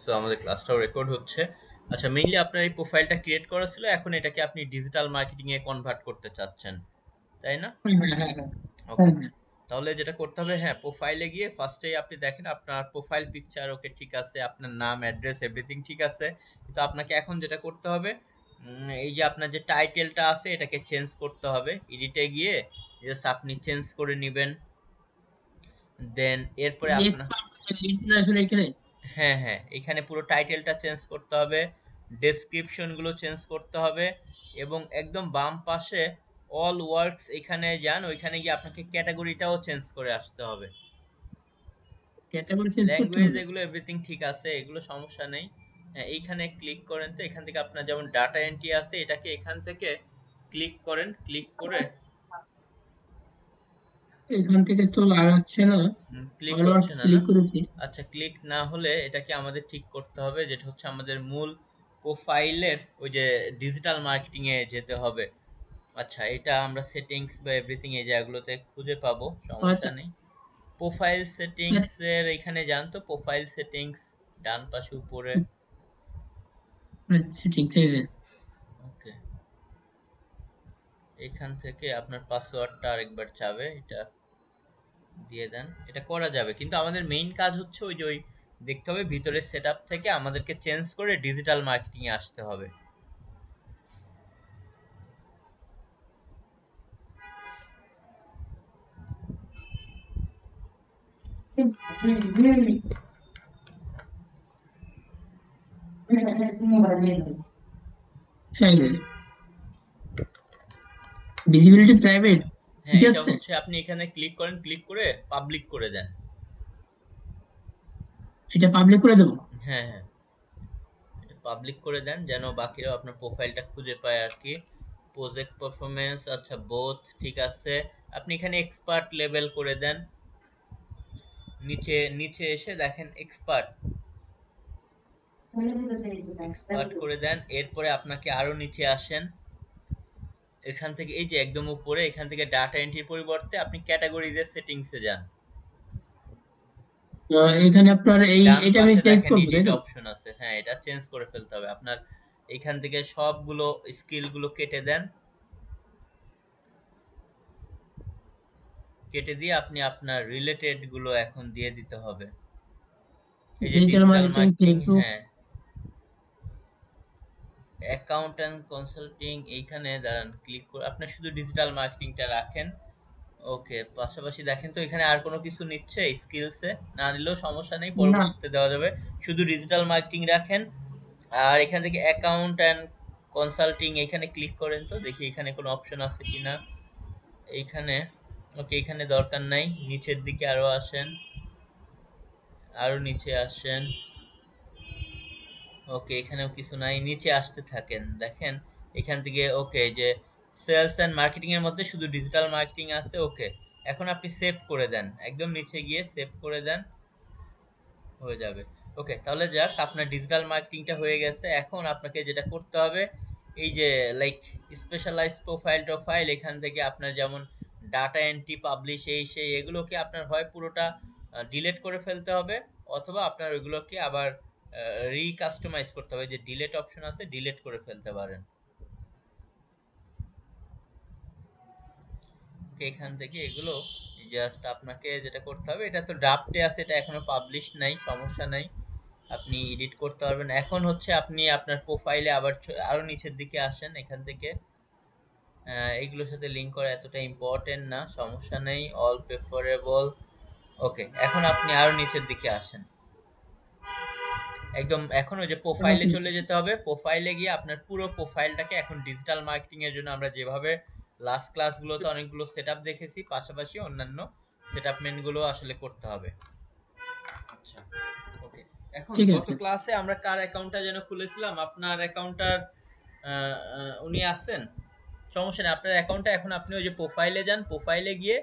So আমাদের ক্লাসটাও record হচ্ছে। আচ্ছা, মেইনলি আপনার এই প্রোফাইলটা ক্রিয়েট করা ছিল, এখন এটাকে আপনি ডিজিটাল মার্কেটিং এ কনভার্ট করতে চাচ্ছেন, তাই না? হ্যাঁ, হ্যাঁ, হ্যাঁ, হ্যাঁ, ওকে, হ্যাঁ, হ্যাঁ। তাহলে যেটা করতে হবে, হ্যাঁ, প্রোফাইলে গিয়ে ফার্স্টেই আপনি দেখেন আপনার প্রোফাইল পিকচার ওকে ঠিক আছে, আপনার নাম, অ্যাড্রেস, এভরিথিং ঠিক আছে। কিন্তু আপনাকে এখন যেটা করতে হবে, এই যে আপনার যে টাইটেলটা আছে এটাকে চেঞ্জ করতে হবে। এডিটে গিয়ে জাস্ট আপনি চেঞ্জ করে নেবেন। দেন এরপরে আপনার, এক্সপার্ট ইন্টারন্যাশনাল এখানে। হ্যাঁ হ্যাঁ, এখানে পুরো টাইটেলটা চেঞ্জ করতে হবে, ডেসক্রিপশন গুলো চেঞ্জ করতে হবে, এবং একদম বাম পাশে অল ওয়ার্কস এখানে যান, ওইখানে গিয়ে আপনাকে ক্যাটাগরিটাও চেঞ্জ করে আসতে হবে। ক্যাটাগরি চেঞ্জ করতে ল্যাঙ্গুয়েজ হবে। এগুলো এভরিথিং ঠিক আছে, এগুলো সমস্যা নেই। হ্যাঁ, এইখানে ক্লিক করেন, তো এখান থেকে আপনার যেমন ডাটা এন্ট্রি আছে এটাকে এখান থেকে ক্লিক করেন, ক্লিক করে এখান থেকে তো লাগাচ্ছে না। ক্লিক অল হচ্ছে ওয়ার্কস না, না? ক্লিক করেছি। আচ্ছা, ক্লিক না হলে এটাকে আমাদের ঠিক করতে হবে, যেটা হচ্ছে আমাদের মূল প্রোফাইলের ওই যে ডিজিটাল মার্কেটিং এ যেতে হবে। আচ্ছা, এটা আমরা সেটিংস বা এভরিথিং এই জায়গাগুলোতে খুঁজে পাবো, সমস্যা আচ্ছা, নেই। Profile sir. সেটিংস এর এখানে যান, তো প্রোফাইল সেটিংস ডান পাশে উপরে। আচ্ছা, ঠিক আছে। ওকে, এখান থেকে আপনার পাসওয়ার্ডটা আরেকবার চাবে, এটা দিয়ে দেন। এটা করা যাবে, কিন্তু আমাদের মেইন কাজ হচ্ছে ওই যে ওই দেখতে হবে ভিতরের সেটআপ থেকে আমাদেরকে চেঞ্জ করে ডিজিটাল মার্কেটিং এ আসতে হবে। হ্যাঁ, ভিজিবিলিটি প্রাইভেট। হ্যাঁ, ঠিক এটা আছে। হচ্ছে আপনি এখানে ক্লিক করেন, ক্লিক করে পাবলিক করে দেন। এটা পাবলিক করে দেবো। হ্যাঁ হ্যাঁ, এটা পাবলিক করে দেন যেন বাকিরাও আপনার প্রোফাইলটা খুঁজে পায় আর কি। প্রজেক্ট পারফরমেন্স, আচ্ছা বোথ ঠিক আছে। আপনি এখানে এক্সপার্ট লেভেল করে দেন, নিচে নিচে এসে দেখেন এক্সপার্ট, এক্সপার্ট করে দেন। এরপরে আপনাকে আরো নিচে আসেন, এখান থেকে এই যে একদম উপরে এখান থেকে ডাটা এন্ট্রির পরিবর্তে আপনি ক্যাটাগরিজের সেটিংসে যান। এখানে আপনার ডান এটা আমি পাশে চেঞ্জ দেখেন করবো, তাই এডিট তো? অপশন আছে, হ্যাঁ, এটা চেঞ্জ করে ফেলতে হবে আপনার। এইখান থেকে সবগুলো স্কিল গুলো কেটে দেন, কেটে দিয়ে আপনি আপনার রিলেটেড গুলো এখন দিয়ে দিতে হবে। এই যে digital digital marketing, marketing, Facebook. হ্যাঁ, অ্যাকাউন্ট কনসাল্টিং, এইখানে দাঁড়ান, ক্লিক করে আপনি শুধু ডিজিটাল মার্কেটিংটা রাখেন। ওকে, পাশাপাশি দেখেন তো এখানে আর কোনো কিছু নিচ্ছে স্কিলসে, না নিলেও সমস্যা নেই, না। পরবর্তীতে দেওয়া যাবে। শুধু ডিজিটাল মার্কেটিং রাখেন। আর এখান থেকে অ্যাকাউন্ট অ্যান্ড কনসাল্টিং এখানে ক্লিক করেন, তো দেখি এখানে কোনো অপশন আছে কিনা। এইখানে, ওকে, এখানে দরকার নাই, নিচের দিকে আরো আসেন, আরো নিচে আসেন। ওকে, এখানেও কিছু নাই, নিচে আসতে থাকেন, দেখেন এখান থেকে। ওকে, যে সেলস এন্ড মার্কেটিং এর মধ্যে শুধু ডিজিটাল মার্কেটিং আছে। ওকে, এখন আপনি সেভ করে দেন, একদম নিচে গিয়ে সেভ করে দেন, হয়ে যাবে। ওকে, তাহলে যাক, আপনার ডিজিটাল মার্কেটিংটা হয়ে গেছে। এখন আপনাকে যেটা করতে হবে, এই যে লাইক স্পেশালাইজ প্রোফাইল টোফাইল, এখান থেকে আপনার যেমন ডাটা এন্ট্রি, পাবলিশ, এই সেই এগুলোকে আপনার হয় পুরোটা ডিলিট করে ফেলতে হবে, অথবা আপনার ওইগুলোকে আবার রিকাস্টমাইজ করতে হবে, যে ডিলিট অপশন আছে, ডিলিট করে ফেলতে পারেন। ওকে, এখান থেকে এগুলো জাস্ট আপনাকে যেটা করতে হবে, এটা তো ড্রাফটে আছে, এটা এখনো পাবলিশ নাই, সমস্যা নাই, আপনি এডিট করতে পারবেন। এখন হচ্ছে আপনি আপনার প্রোফাইলে আবার আরো নিচের দিকে আসেন, এখান থেকে এইগুলোর সাথে লিঙ্ক করা এতটা ইম্পর্টেন্ট না, সমস্যা নেই, অল প্রেফারেবল। ওকে, এখন আপনি আরো নিচের দিকে আসেন, একদম এখন ওই যে প্রোফাইলে চলে যেতে হবে। প্রোফাইলে গিয়ে আপনার পুরো প্রোফাইলটাকে এখন ডিজিটাল মার্কেটিং এর জন্য আমরা যেভাবে লাস্ট ক্লাসগুলোতে অনেকগুলো সেটআপ দেখেছি, পাশাপাশি অন্যান্য সেটআপমেন্ট গুলো আসলে করতে হবে। আচ্ছা, ওকে, এখন ঠিক গত আছে। ক্লাসে আমরা কার অ্যাকাউন্টটা যেন খুলেছিলাম, আপনার অ্যাকাউন্টটার উনি আছেন, সমস্যা নেই, আপনার অ্যাকাউন্টটা এখন আপনি ওই যে প্রোফাইলে যান, প্রোফাইলে গিয়ে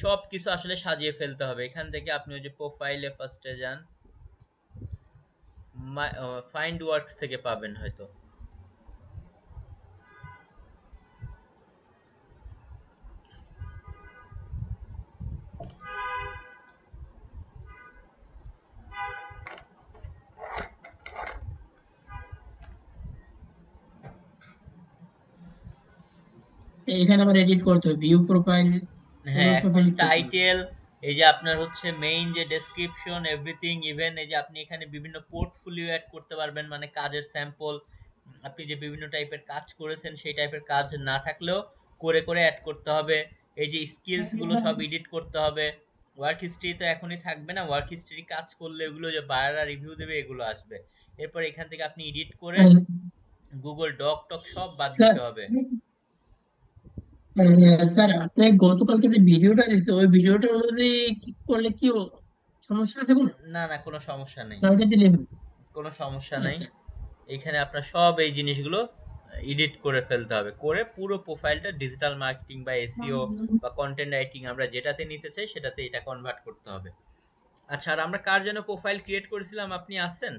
সব কিছু আসলে সাজিয়ে ফেলতে হবে। এখান থেকে আপনি ওই যে প্রোফাইলে ফার্স্টে যান, ফাইন্ড ওয়ার্কস থেকে পাবেন হয়তো। এখানে আবার এডিট করতে হবে, ভিউ প্রোফাইল, এগুলো হ্যাঁ, সব এখন এডিট করতে হবে। টাইটেল, এই যে আপনার হচ্ছে মেইন যে ডেসক্রিপশন এভরিথিং, ইভেন এই যে আপনি এখানে বিভিন্ন পোর্টফোলিও অ্যাড করতে পারবেন, মানে কাজের স্যাম্পল, আপনি যে বিভিন্ন টাইপের কাজ করেছেন সেই টাইপের কাজ না থাকলেও করে করে অ্যাড করতে হবে। এই যে স্কিলস গুলো সব এডিট করতে হবে। ওয়ার্ক হিস্ট্রি তো এখনই থাকবে না, ওয়ার্ক হিস্ট্রি কাজ করলে এগুলো যে বায়াররা রিভিউ দেবে এগুলো আসবে। এরপর এখান থেকে আপনি এডিট করে আহ, গুগল ডক টক সব বাদ স্যার, দিতে হবে। স্যার আপনি গতকালকে যে ভিডিওটা দিয়েছে ওই ভিডিওটার অনুযায়ী করলে কি সমস্যা আছে কোনো? না না, কোনো সমস্যা নেই, না ওটা দিলে হবে? কোনো সমস্যা নেই। আচ্ছা। এইখানে আপনার সব এই জিনিসগুলো এডিট করে ফেলতে হবে, করে পুরো প্রোফাইলটা ডিজিটাল মার্কেটিং বা এসইও বা কন্টেন্ট রাইটিং আমরা যেটাতে নিতে চাই সেটাতে এটা কনভার্ট করতে হবে। আচ্ছা, আর আমরা কার জন্য প্রোফাইল ক্রিয়েট করেছিলাম, আপনি আছেন?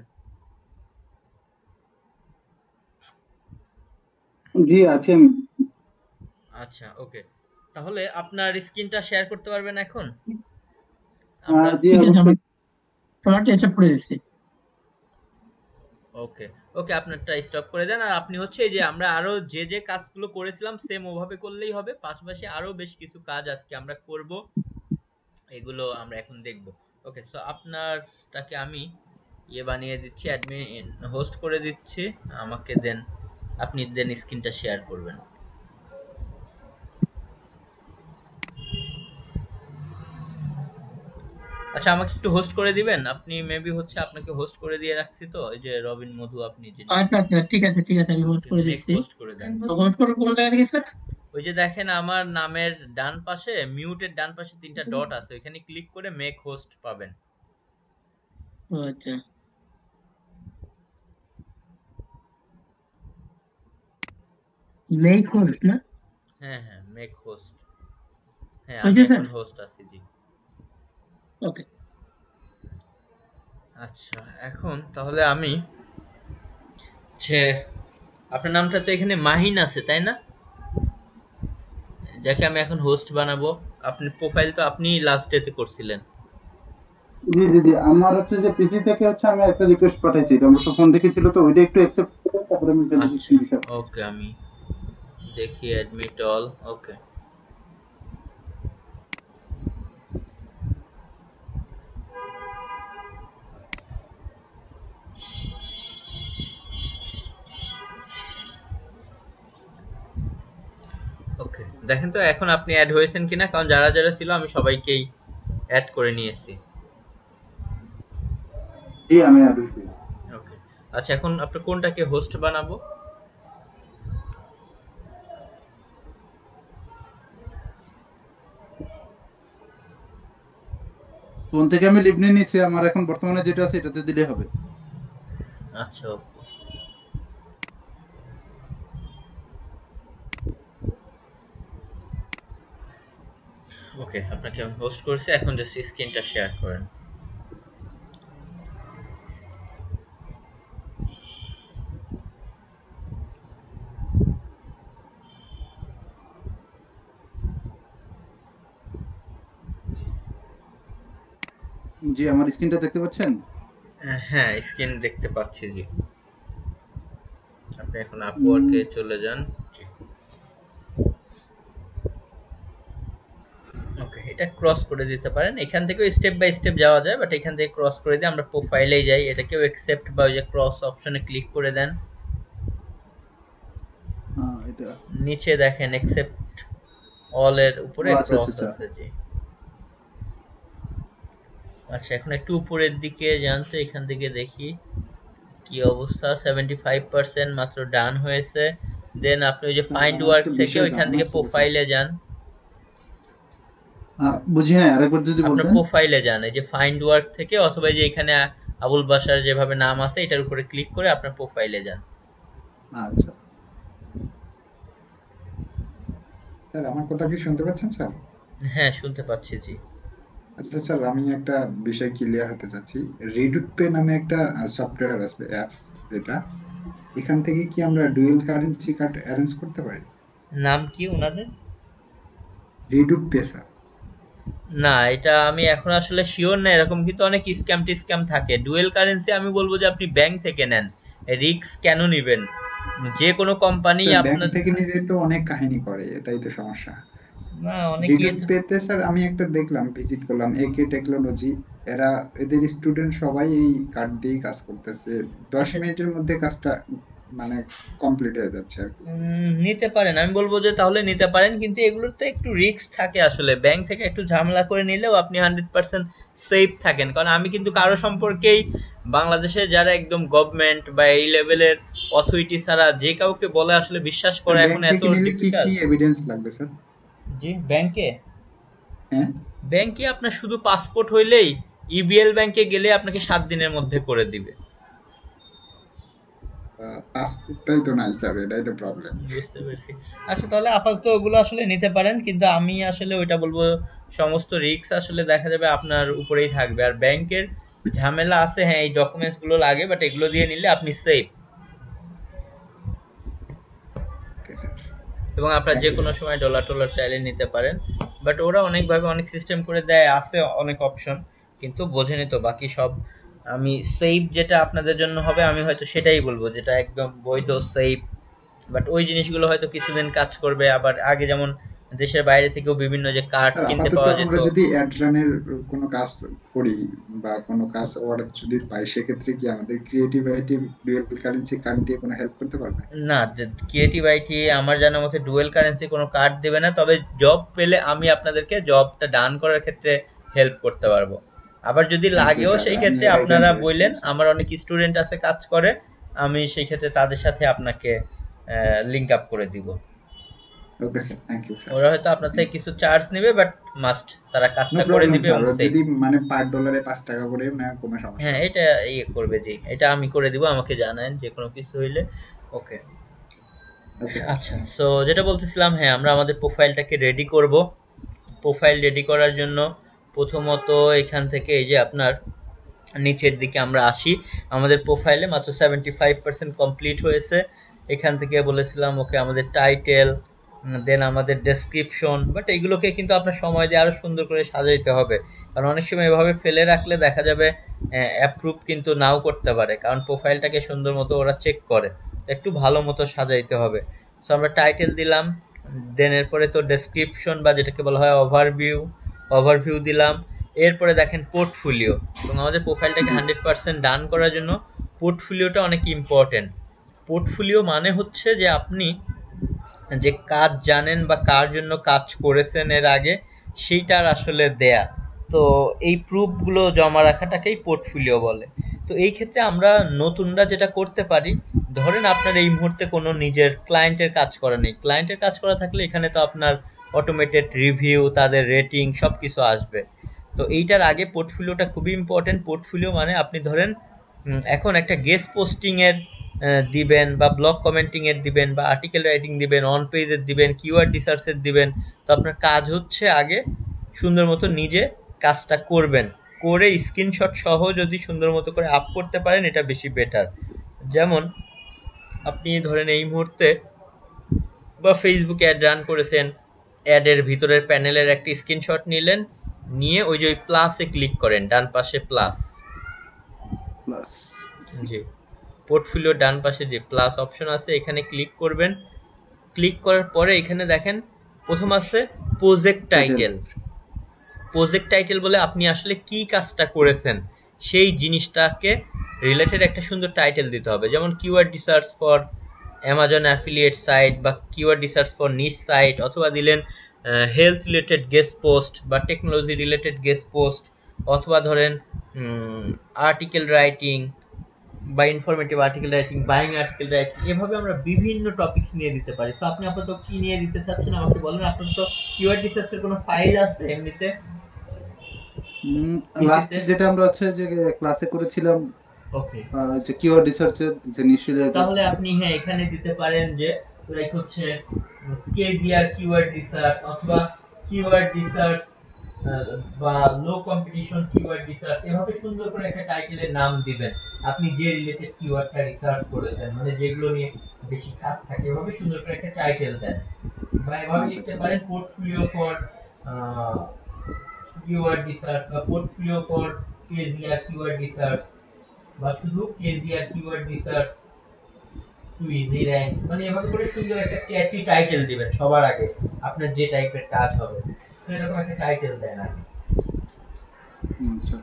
জি আছি আমি। আচ্ছা, ওকে। তাহলে আপনার স্ক্রিনটা শেয়ার করতে পারবেন এখন? আমরা জি ঠিক আছে, অবশ্যই। আমার টেস্ট করে দিচ্ছি। ওকে, ওকে, আপনারটা স্টপ করে দেন। আর আপনি হচ্ছে এই যে আমরা আরো যে যে কাজগুলো করেছিলাম সেম ওভাবে করলেই হবে, পাশাপাশি আরো বেশ কিছু কাজ আজকে আমরা করব, এগুলো আমরা এখন দেখব। ওকে, সো আপনারটাকে আমি বানিয়ে দিচ্ছি, অ্যাডমিন হোস্ট করে দিচ্ছি, আমাকে দেন, আপনি দেন স্ক্রিনটা শেয়ার করবেন। আচ্ছা, আমাকে একটু হোস্ট করে দিবেন আপনি, মেবি হচ্ছে আপনাকে হোস্ট করে দিয়ে রাখছি, তো এই যে রবিন মধু আপনি যিনি, আচ্ছা আচ্ছা, ঠিক আছে ঠিক আছে, আমি হোস্ট করে মেক দিচ্ছি। হোস্ট করে দেন। তো হোস্ট করবো কোন জায়গা থেকে স্যার? ওই যে দেখেন আমার নামের ডান পাশে, মিউটের ডান পাশে তিনটা ডট আছে, ওইখানে ক্লিক করে মেক হোস্ট পাবেন। ও আচ্ছা, মেক হোস্ট না? হ্যাঁ হ্যাঁ, মেক হোস্ট। হ্যাঁ, আমি হয়েছে স্যার? এখন হোস্ট আছি, জি। ওকে। আচ্ছা, এখন তাহলে আমি যে আপনার নামটা তো এখানে মাহিন আছে তাই না, যাকে আমি এখন হোস্ট বানাবো। আপনি প্রোফাইল তো আপনি লাস্ট ডেতে করছিলেন। জি জি জি, আমার হচ্ছে যে পিসি থেকে হচ্ছে আমি একটা রিকোয়েস্ট পাঠাইছি, এটা অবশ্য ফোন থেকে ছিল, তো ওইটা একটু অ্যাকসেপ্ট করে তারপরে আমি আচ্ছা, ভেরিফিকেশন বিষয়। ওকে, আমি দেখি অ্যাডমিট অল, ওকে। ওকে, দেখেন তো এখন আপনি অ্যাড হয়েছেন কিনা, কারণ যারা যারা ছিল আমি সবাইকেই অ্যাড করে নিয়েছি। জি আমি অ্যাড হয়েছি। ওকে, আচ্ছা, এখন আপনার কোনটাকে হোস্ট বানাবো? ফোন থেকে আমি লিভ নিয়ে নিচ্ছি, আমার এখন বর্তমানে যেটা আছে এটাতে দিলে হবে। আচ্ছা, ওকে, আপনাকে আমি হোস্ট করেছি, এখন জাস্ট স্ক্রিনটা শেয়ার করেন। জি আমার স্ক্রিনটা দেখতে পাচ্ছেন? হ্যাঁ, স্ক্রিন দেখতে পাচ্ছি, জি। আপনি এখন আপওয়ার্কে চলে যান। জি। ওকে, এটা ক্রস করে দিতে পারেন, এখান থেকেও স্টেপ বাই স্টেপ যাওয়া যায়, বাট এখান থেকে ক্রস করে দিয়ে আমরা প্রোফাইলেই যাই, এটাকেও অ্যাকসেপ্ট বা ওই যে ক্রস অপশনে ক্লিক করে দেন। এটা। নিচে দেখেন অ্যাকসেপ্ট অল এর উপরে ও আচ্ছা আচ্ছা ক্রস আচ্ছা। আছে, জি। আচ্ছা, এখন একটু উপরের দিকে যান তো, এখান থেকে দেখি কি অবস্থা। 75% মাত্র ডান হয়েছে। দেন আপনি ওই যে ফাইন্ড আমার ওয়ার্ক একটা থেকে বিষয় ওইখান জানা থেকে আছে স্যার। প্রোফাইলে যান। বুঝি নাই, আরেকবার যদি আপনার বলতেন। প্রোফাইলে যান, এই যে ফাইন্ড ওয়ার্ক থেকে, অথবা এই যে এখানে আবুল বাশার যেভাবে নাম আছে এটার উপরে ক্লিক করে আপনার প্রোফাইলে যান। আচ্ছা। স্যার আমার কথা কি শুনতে পাচ্ছেন স্যার? হ্যাঁ, শুনতে পাচ্ছি, জি। আচ্ছা স্যার, আমি একটা বিষয় ক্লিয়ার হতে চাচ্ছি। রিডুট পে নামে একটা সফটওয়্যার আছে, অ্যাপস, যেটা এখান থেকে কি আমরা ডুয়েল কারেন্সি কার্ড অ্যারেঞ্জ করতে পারি? নাম কি ওনাদের? রিডুট পে স্যার। না, এটা আমি এখন আসলে শিওর না, এরকম কিন্তু অনেক স্ক্যাম টিস্ক্যাম থাকে। ডুয়েল কারেন্সি আমি বলবো যে আপনি ব্যাংক থেকে নেন, রিস্ক কেন নিবেন? যে কোনো কোম্পানি স্যার ব্যাংক আপনার থেকে নিলে তো অনেক কাহিনী করে, এটাই তো সমস্যা। না অনেক রিডুট পেতে স্যার আমি একটা দেখলাম, ভিজিট করলাম একে টেকনোলজি, এরা এদের স্টুডেন্ট সবাই এই কার্ড দিয়েই কাজ করতেছে, 10 আচ্ছা মিনিটের মধ্যে কাজটা মানে কমপ্লিট হয়ে যাচ্ছে আর কি। নিতে পারেন, আমি বলবো যে তাহলে নিতে পারেন, কিন্তু এগুলোতে একটু রিস্ক থাকে আসলে। ব্যাংক থেকে একটু ঝামেলা করে নিলেও আপনি 100% সেফ থাকেন, কারণ আমি কিন্তু কারো সম্পর্কেই বাংলাদেশে যারা একদম গভর্নমেন্ট বা এই লেভেলের অথরিটি ছাড়া যে কাউকে বলে আসলে বিশ্বাস স্যার করা এখন ব্যাংক এত থেকে নিলে কি কি ডিফিকাল্ট। এভিডেন্স লাগবে স্যার? জি ব্যাংকে, হ্যাঁ, ব্যাংকে আপনার শুধু পাসপোর্ট হইলেই ইবিএল ব্যাংকে গেলে আপনাকে 7 দিনের মধ্যে করে দিবে। পাসপোর্টটাই তো নাই স্যার, এটাই তো প্রবলেম। বুঝতে পেরেছি। আচ্ছা তাহলে আপাতত ওগুলো আসলে নিতে পারেন, কিন্তু আমি আসলে ওইটা বলবো সমস্ত রিস্ক আসলে দেখা যাবে আপনার উপরেই থাকবে। আর ব্যাংকের ঝামেলা আছে, হ্যাঁ এই ডকুমেন্টস গুলো লাগে, বাট এগুলো দিয়ে নিলে আপনি সেফ, ওকে স্যার, এবং আপনার থ্যাংক যে ইউ কোনো স্যার। সময় ডলার টলার চাইলে নিতে পারেন। বাট ওরা অনেকভাবে অনেক সিস্টেম করে দেয়, আছে অনেক অপশন, কিন্তু বোঝেনি তো বাকি সব। আমি সেফ যেটা আপনাদের জন্য হবে আমি হয়তো সেটাই বলবো, যেটা একদম বৈধ সেফ। বাট ওই জিনিসগুলো হয়তো কিছুদিন কাজ করবে, আবার আগে যেমন দেশের বাইরে থেকেও বিভিন্ন যে কার্ড স্যার কিনতে আপাতত পাওয়া যেত। আমরা যদি অ্যাড রানের কোনো কাজ করি বা কোনো কাজ অর্ডার যদি পাই, সেক্ষেত্রে কি আমাদের ক্রিয়েটিভ ডুয়েল কারেন্সি কার্ড দিয়ে কোনো হেল্প করতে পারবে? না, ক্রিয়েটিভ আইটি আমার জানা মতে ডুয়েল কারেন্সি কোনো কার্ড দেবে না, তবে জব পেলে আমি আপনাদেরকে জবটা ডান করার ক্ষেত্রে হেল্প করতে পারবো। আবার যদি থ্যাংক ইউ লাগেও স্যার, সেই আমি ক্ষেত্রে এটাই আপনারা জানতে বললেন, চাচ্ছিলাম স্যার। আমার অনেক স্টুডেন্ট আছে কাজ করে, আমি সেই ক্ষেত্রে তাদের সাথে আপনাকে লিঙ্ক আপ করে দিব। Okay sir, thank you sir. ওরা হয়তো আপনার থেকে কিছু চার্জ নেবে, বাট মাস্ট তারা নো কাজটা করে প্রবলেম দিবে স্যার, এবং সেফ। যদি মানে পার ডলারে 5 টাকা করে নেয় কোনো সমস্যা হ্যাঁ নেই। এটা ইয়ে করবে, জি এটা আমি করে দিব, আমাকে জানান যে কোনো কিছু হইলে। ওকে। ওকে স্যার, আচ্ছা থ্যাংক ইউ। সো যেটা বলতেছিলাম, হ্যাঁ আমরা আমাদের প্রোফাইলটাকে রেডি করব। প্রোফাইল রেডি করার জন্য প্রথমত এখান থেকে এই যে আপনার নিচের দিকে আমরা আসি, আমাদের প্রোফাইলে মাত্র 75% কমপ্লিট হয়েছে। এখান থেকে বলেছিলাম ওকে আমাদের টাইটেল, দেন আমাদের ডেসক্রিপশন, বাট এগুলোকে কিন্তু আপনার সময় দিয়ে আরো সুন্দর করে সাজাইতে হবে, কারণ অনেক সময় এভাবে ফেলে রাখলে দেখা যাবে অ্যাপ্রুভ কিন্তু নাও করতে পারে, কারণ প্রোফাইলটাকে সুন্দর মতো ওরা চেক করে। তো একটু ভালো মতো সাজাইতে হবে। সো আমরা টাইটেল দিলাম, দেন এরপরে তো ডেসক্রিপশন বা যেটাকে বলা হয় ওভারভিউ, ওভারভিউ দিলাম। এরপরে দেখেন পোর্টফোলিও, এবং আমাদের প্রোফাইলটাকে জি 100% ডান করার জন্য পোর্টফোলিওটা অনেক ইম্পর্টেন্ট। পোর্টফোলিও মানে হচ্ছে যে আপনি যে কাজ জানেন বা কার জন্য কাজ করেছেন এর আগে, সেইটার আসলে দেয়া। তো এই প্রুফগুলো জমা রাখাটাকেই পোর্টফোলিও বলে। তো এই ক্ষেত্রে আমরা নতুনরা যেটা করতে পারি, ধরেন আপনার এই মুহূর্তে কোনো নিজের ক্লায়েন্টের কাজ করা নেই, ক্লায়েন্টের কাজ করা থাকলে এখানে তো আপনার অটোমেটেড রিভিউ, তাদের রেটিং সব কিছু আসবে। তো এইটার আগে পোর্টফোলিওটা খুবই ইম্পর্টেন্ট। পোর্টফোলিও মানে আপনি ধরেন এখন একটা গেস্ট পোস্টিং এর দিবেন, বা ব্লগ কমেন্টিং এর দিবেন, বা আর্টিকেল রাইটিং দিবেন, অন পেজের দিবেন, কিওয়ার্ড রিসার্চের দিবেন। তো আপনার কাজ হচ্ছে আগে সুন্দর মতো নিজে কাজটা করবেন, করে স্ক্রিনশট সহ যদি সুন্দর মতো করে আপ করতে পারেন এটা বেশি বেটার। যেমন আপনি ধরেন এই মুহূর্তে বা ফেসবুকে অ্যাড রান করেছেন, অ্যাডের ভিতরের প্যানেলের একটা স্ক্রিনশট নিলেন, নিয়ে ওই যে ওই প্লাসে ক্লিক করেন, ডান পাশে প্লাস, প্লাস জি পোর্টফোলিওর ডান পাশে যে প্লাস অপশন আছে এখানে ক্লিক করবেন। ক্লিক করার পরে এখানে দেখেন প্রথম আছে project title. Title. Project title বলে আপনি আসলে কি কাজটা করেছেন সেই জিনিসটাকে রিলেটেড একটা সুন্দর টাইটেল দিতে হবে। যেমন keyword research for Amazon affiliate site, বা keyword research for niche site, অথবা দিলেন হেলথ রিলেটেড গেস্ট পোস্ট বা টেকনোলজি রিলেটেড গেস্ট পোস্ট, অথবা ধরেন আর্টিকেল রাইটিং বা informative article writing, buying article writing, এভাবে আমরা বিভিন্ন টপিকস নিয়ে দিতে পারি। সো আপনি আপাতত কি নিয়ে দিতে চাচ্ছেন আমাকে বলেন। আপনার তো কিওয়ার্ড রিসার্চের কোনো ফাইল আছে এমনিতে লাস্ট পিসিতে? যেটা আমরা হচ্ছে যে ক্লাসে করেছিলাম, ওকে, যে কিওয়ার্ড রিসার্চের যে নিশ্চয় রিলেটেড। তাহলে আপনি হ্যাঁ এখানে দিতে পারেন যে লাইক হচ্ছে কেজিআর কিওয়ার্ড রিসার্চ, অথবা কিওয়ার্ড রিসার্চ বা লো কম্পিটিশন কিওয়ার্ড রিসার্চ, এভাবে সুন্দর করে একটা টাইটেলের নাম দিবেন। আপনি যে রিলেটেড কিওয়ার্ডটা রিসার্চ করেছেন, মানে যেগুলো নিয়ে বেশি কাজ থাকে, এভাবে সুন্দর করে একটা টাইটেল দেন। বা এভাবে আচ্ছা লিখতে আচ্ছা। পারেন পোর্টফোলিও ফর কিওয়ার্ড রিসার্চ, বা portfolio for KGR keyword research, বা শুধু KGR keyword research, to easy rank, মানে এভাবে করে সুন্দর একটা ক্যাচি টাইটেল দিবেন সবার আগে, আপনার যে টাইপের কাজ হবে তো এরকম একটা টাইটেল দেন আগে। আচ্ছা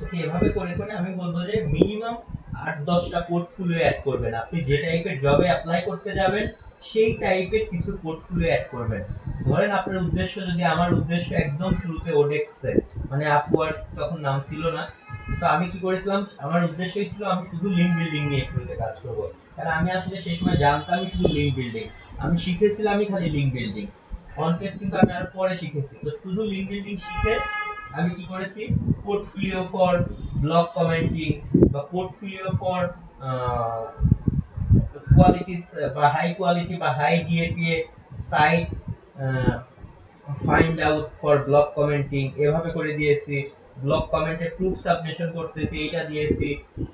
ওকে, এভাবে করে করে আমি বলবো যে মিনিমাম 8-10টা পোর্টফোলিও অ্যাড করবেন। আপনি যে টাইপের জবে অ্যাপ্লাই করতে যাবেন সেই টাইপের কিছু পোর্টফোলিও অ্যাড করবেন। ধরেন আপনার উদ্দেশ্য, যদি আমার উদ্দেশ্য একদম শুরুতে ওডেক্সে, মানে আপওয়ার্ক তখন নাম ছিল না, তো আমি কি করেছিলাম, আমার উদ্দেশ্যই ছিল আমি শুধু লিঙ্ক বিল্ডিং নিয়ে শুরুতে কাজ করবো, কারণ আমি আসলে সেই সময় জানতামই শুধু লিঙ্ক বিল্ডিং, আমি শিখেছিলামই খালি লিঙ্ক বিল্ডিং। অনপেজ কিন্তু আমি আরো পরে শিখেছি, তো শুধু লিঙ্ক বিল্ডিং শিখে আমি কি করেছি, পোর্টফোলিও ফর ব্লগ কমেন্টিং বা পোর্টফোলিও ফর কোয়ালিটিস বা হাই কোয়ালিটি বা high DA PA site find out for blog commenting, এভাবে করে দিয়েছি। ব্লগ কমেন্টের প্রুফ সাবমিশন করতেছি, এটা দিয়েছি।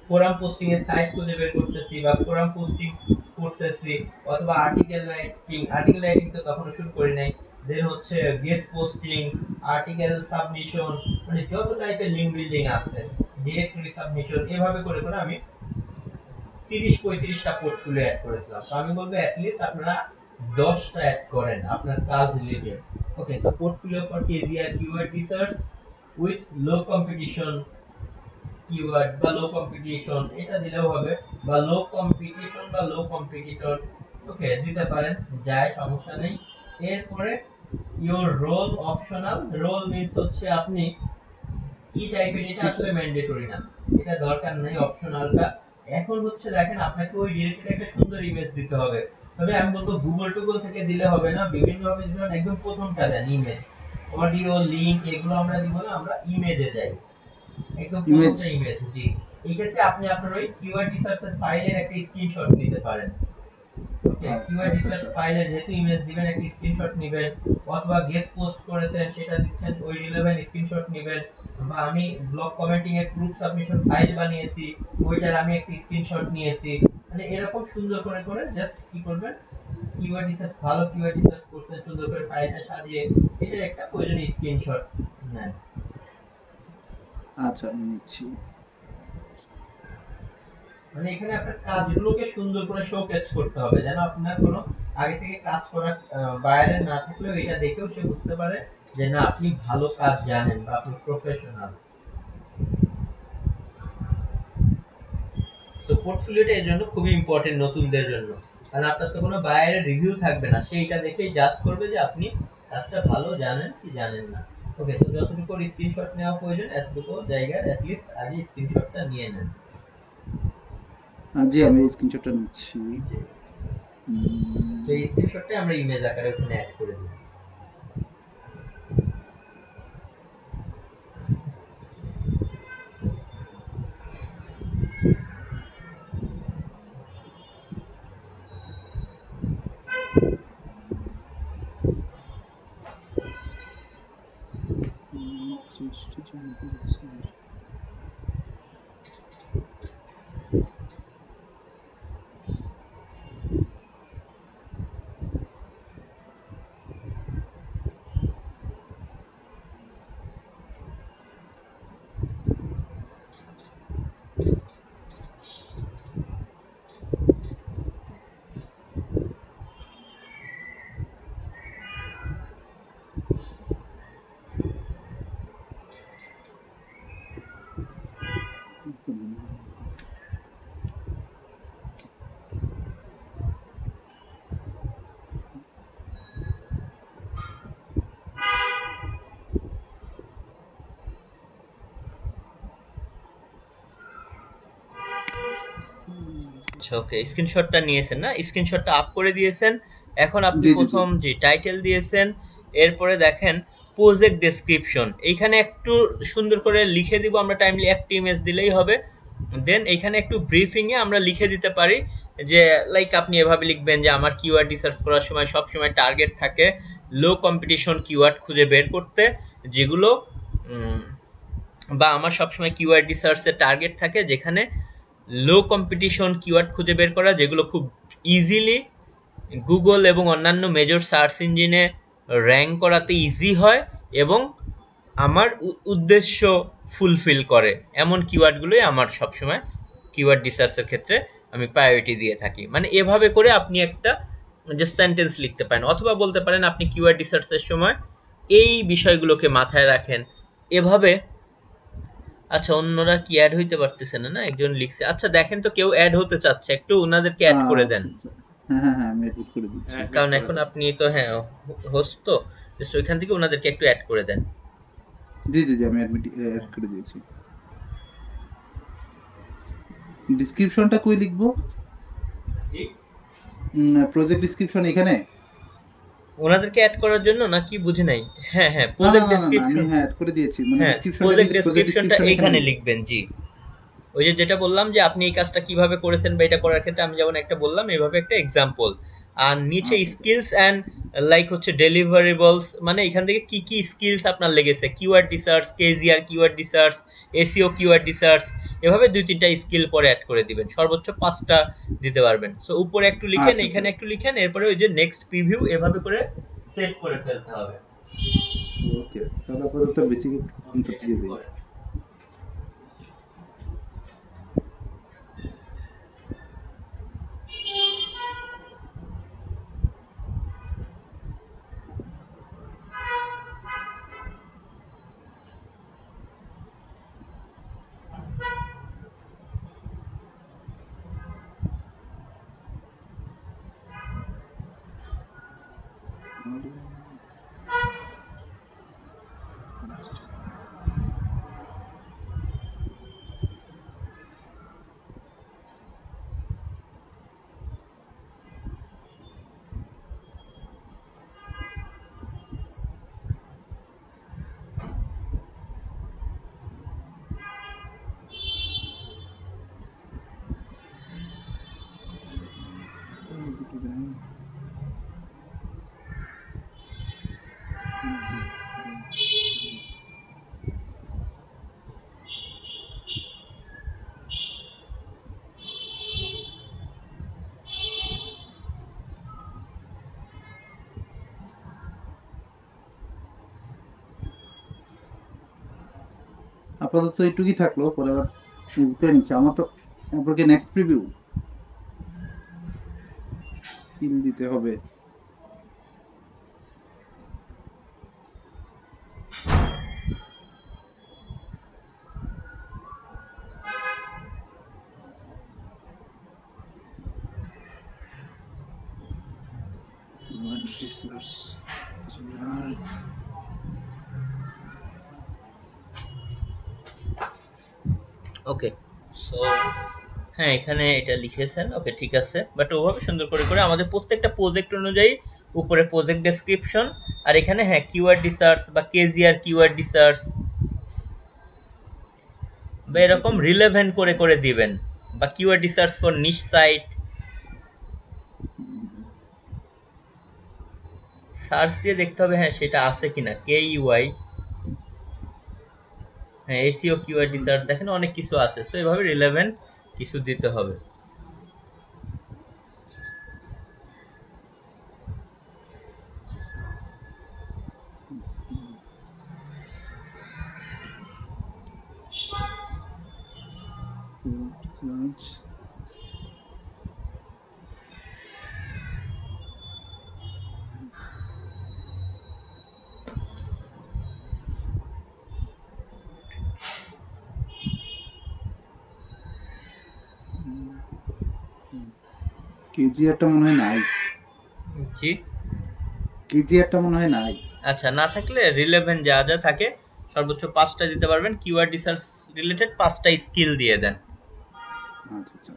ফোরাম পোস্টিং এর সাইট খুঁজে বের করতেছি বা ফোরাম পোস্টিং করতেছি, অথবা আর্টিকেল রাইটিং তো তখনও শুরু করি নাই। দেন হচ্ছে গেস্ট পোস্টিং, আর্টিকেল সাবমিশন, মানে যত টাইপের লিঙ্ক বিল্ডিং আছে, ডিরেক্টরি সাবমিশন, এভাবে করে করে আমি 30-35টা পোর্টফোলিও অ্যাড করেছিলাম। তো আমি বলবো অ্যাটলিস্ট আপনারা 10টা অ্যাড করেন আপনার কাজ related. Okay, so portfolio for KGR keyword research with low competition keyword বা লো কম্পিটিশন, এটা দিলেও হবে, বা লো কম্পিটিশন বা লো কম্পিটিটর, ওকে দিতে পারেন, যায় সমস্যা নেই। এরপরে your role optional, role means হচ্ছে আপনি কি টাইপের, এটা আসলে ম্যান্ডেটরি না, এটা দরকার নেই অপশনালটা। এখন হচ্ছে দেখেন আপনাকে ওই রিলেটেড একটা সুন্দর ইমেজ দিতে হবে, তবে আমি বলবো গুগল টুগল থেকে দিলে হবে না, বিভিন্ন ভাবে যেমন একদম প্রথমটা দেন ইমেজ, অডিও লিংক এগুলো আমরা দিব না, আমরা ইমেজে যাই, একদম ইমেজ প্রথমটা ইমেজ। জি, এই ক্ষেত্রে আপনি আপনার ওই কিওয়ার্ড রিসার্চের ফাইলের একটা স্ক্রিনশট নিতে পারেন। ওকে, কিওয়ার্ড আচ্ছা রিসার্চ আচ্ছা ফাইলের যেহেতু ইমেজ দিবেন একটা স্ক্রিনশট নেবেন, অথবা গেস্ট পোস্ট করেছেন সেটা দিচ্ছেন, ওই রিলেভেন্ট স্ক্রিনশট নেবেন, বা আমি ব্লগ কমেন্টিং এর প্রুফ সাবমিশন ফাইল বানিয়েছি ওইটার আমি একটা স্ক্রিনশট নিয়েছি, মানে এরকম সুন্দর করে করে জাস্ট কি করবেন, কিওয়ার্ড রিসার্চ, ভালো কিওয়ার্ড রিসার্চ করছেন সুন্দর করে ফাইলটা সাজিয়ে এটার একটা প্রয়োজনীয় স্ক্রিনশট নেন। আচ্ছা আমি নিচ্ছি। মানে এখানে আপনার কাজগুলোকে সুন্দর করে শোকেস করতে হবে, যেন আপনার কোনো আগে থেকে কাজ করা বাইরে না থাকলেও এটা দেখেও সে বুঝতে পারে যে না আপনি ভালো কাজ জানেন বা আপনি প্রফেশনাল। সো পোর্টফোলিওটা এর জন্য খুবই ইম্পর্টেন্ট নতুনদের জন্য, কারণ আপনার তো কোনো বাইরের রিভিউ থাকবে না, সেইটা দেখেই জাজ করবে যে আপনি কাজটা ভালো জানেন কি জানেন না। ওকে, তো যতটুকু স্ক্রিনশট নেওয়া প্রয়োজন এতটুকু জায়গায় অ্যাটলিস্ট আগে স্ক্রিনশটটা নিয়ে নেন। জি আমি স্ক্রিনশটটা নিচ্ছি। তো এই স্ক্রিনশটটা আমরা ইমেজ আকারে ওখানে অ্যাড করে দিই। আচ্ছা, ওকে, স্ক্রিনশটটা নিয়েছেন না, স্ক্রিনশটটা আপ করে দিয়েছেন। এখন আপনি জি জি জি প্রথম যে টাইটেল দিয়েছেন, এরপরে দেখেন প্রজেক্ট ডেসক্রিপশন, এইখানে একটু সুন্দর করে লিখে দিব আমরা, টাইমলি একটা ইমেজ দিলেই হবে। দেন এইখানে একটু ব্রিফিংয়ে আমরা লিখে দিতে পারি যে লাইক আপনি এভাবে লিখবেন যে আমার কিওয়ার্ড রিসার্চ করার সময় সব সময় টার্গেট থাকে লো কম্পিটিশন কিওয়ার্ড খুঁজে বের করতে, যেগুলো বা আমার সবসময় কিওয়ার্ড রিসার্চের টার্গেট থাকে যেখানে লো কম্পিটিশন কিওয়ার্ড খুঁজে বের করা, যেগুলো খুব ইজিলি গুগল এবং অন্যান্য মেজর সার্চ ইঞ্জিনে র্যাঙ্ক করাতে ইজি হয় এবং আমার উদ্দেশ্য ফুলফিল করে এমন কিওয়ার্ডগুলোই আমার সবসময় কিওয়ার্ড রিসার্চের ক্ষেত্রে আমি প্রায়োরিটি দিয়ে থাকি। মানে এভাবে করে আপনি একটা যে সেন্টেন্স লিখতে পারেন, অথবা বলতে পারেন আপনি কিওয়ার্ড রিসার্চের সময় এই বিষয়গুলোকে মাথায় রাখেন এভাবে। আচ্ছা, অন্যরা কি অ্যাড হইতে পারতেছে না? না, একজন লিখছে। আচ্ছা দেখেন তো, কেউ অ্যাড হতে চাচ্ছে, একটু ওনাদেরকে অ্যাড করে দেন। আচ্ছা আচ্ছা, হ্যাঁ হ্যাঁ হ্যাঁ, আমি এডিট করে দিচ্ছি। কারণ এখন আপনি তো হ্যাঁ হোস্ট, তো জাস্ট ওইখান থেকে ওনাদেরকে একটু অ্যাড করে দেন। জি জি জি, আমি অ্যাড করে দিয়েছি। ডিসক্রিপশনটা কই লিখবো? প্রজেক্ট ডিসক্রিপশন এখানে? ওনাদেরকে অ্যাড করার জন্য নাকি বুঝি নাই? হ্যাঁ হ্যাঁ, না না প্রজেক্ট না না না, আমি ডেসক্রিপশন। হ্যাঁ অ্যাড করে দিয়েছি, মানে হ্যাঁ, ডিসক্রিপশনটা কি প্রজেক্ট প্রজেক্ট ডেসক্রিপশনটা ডিসক্রিপশন এখানে এইখানে লিখবো? লিখবেন। জি, ওই যে যেটা বললাম যে আপনি এই কাজটা কিভাবে করেছেন বা এটা করার ক্ষেত্রে আমি যেমন একটা বললাম এইভাবে একটা এক্সাম্পল, আর নিচে আচ্ছা আচ্ছা। স্কিলস অ্যান্ড লাইক হচ্ছে ডেলিভারেবলস, মানে এখান থেকে কি কি স্কিলস আপনার লেগেছে, keyword research, KGR keyword research, SEO keyword research, এভাবে 2-3টা স্কিল পরে অ্যাড করে দিবেন, সর্বোচ্চ 5টা দিতে পারবেন। সো উপরে একটু লিখেন, আচ্ছা আচ্ছা, এখানে একটু লিখেন, এরপরে ওই যে নেক্সট প্রিভিউ এভাবে করে সেভ করে ফেলতে হবে। ওকে, তাহলে আপাতত বেসিক ইনফো দিয়ে দিই। আপাতত এইটুকুই থাকলো, পরে আবার উঠে নিচ্ছে আমার তো। তারপর কি নেক্সট প্রিভিউ স্কিল দিতে হবে? রিসার্চ। ওকে, সো হ্যাঁ এখানে এটা লিখেছেন, ওকে ঠিক আছে। বাট ওভাবে সুন্দর করে করে আমাদের প্রত্যেকটা প্রজেক্ট অনুযায়ী উপরে প্রজেক্ট ডেসক্রিপশন, আর এখানে হ্যাঁ কিওয়ার্ড রিসার্চ বা কেজিআর কিওয়ার্ড রিসার্চ বা এরকম রিলেভেন্ট করে করে দিবেন, বা keyword research for niche site. Search দিয়ে দেখতে হবে হ্যাঁ সেটা আছে কিনা, কে ইউআই, হ্যাঁ এসইও কিওয়ার্ড রিসার্চ, দেখেন অনেক কিছু আছে। সো এভাবে রিলেভেন্ট কিছু দিতে হবে। রিসার্চ। কেজিআরটা মনে হয় নাই, জি, কেজিআরটা মনে হয় নাই। আচ্ছা না থাকলে রিলেভেন্ট যা যা থাকে সর্বোচ্চ 5টা দিতে পারবেন। কিওয়ার্ড রিসার্চ রিলেটেড 5টা স্কিল দিয়ে দেন। আচ্ছা আচ্ছা।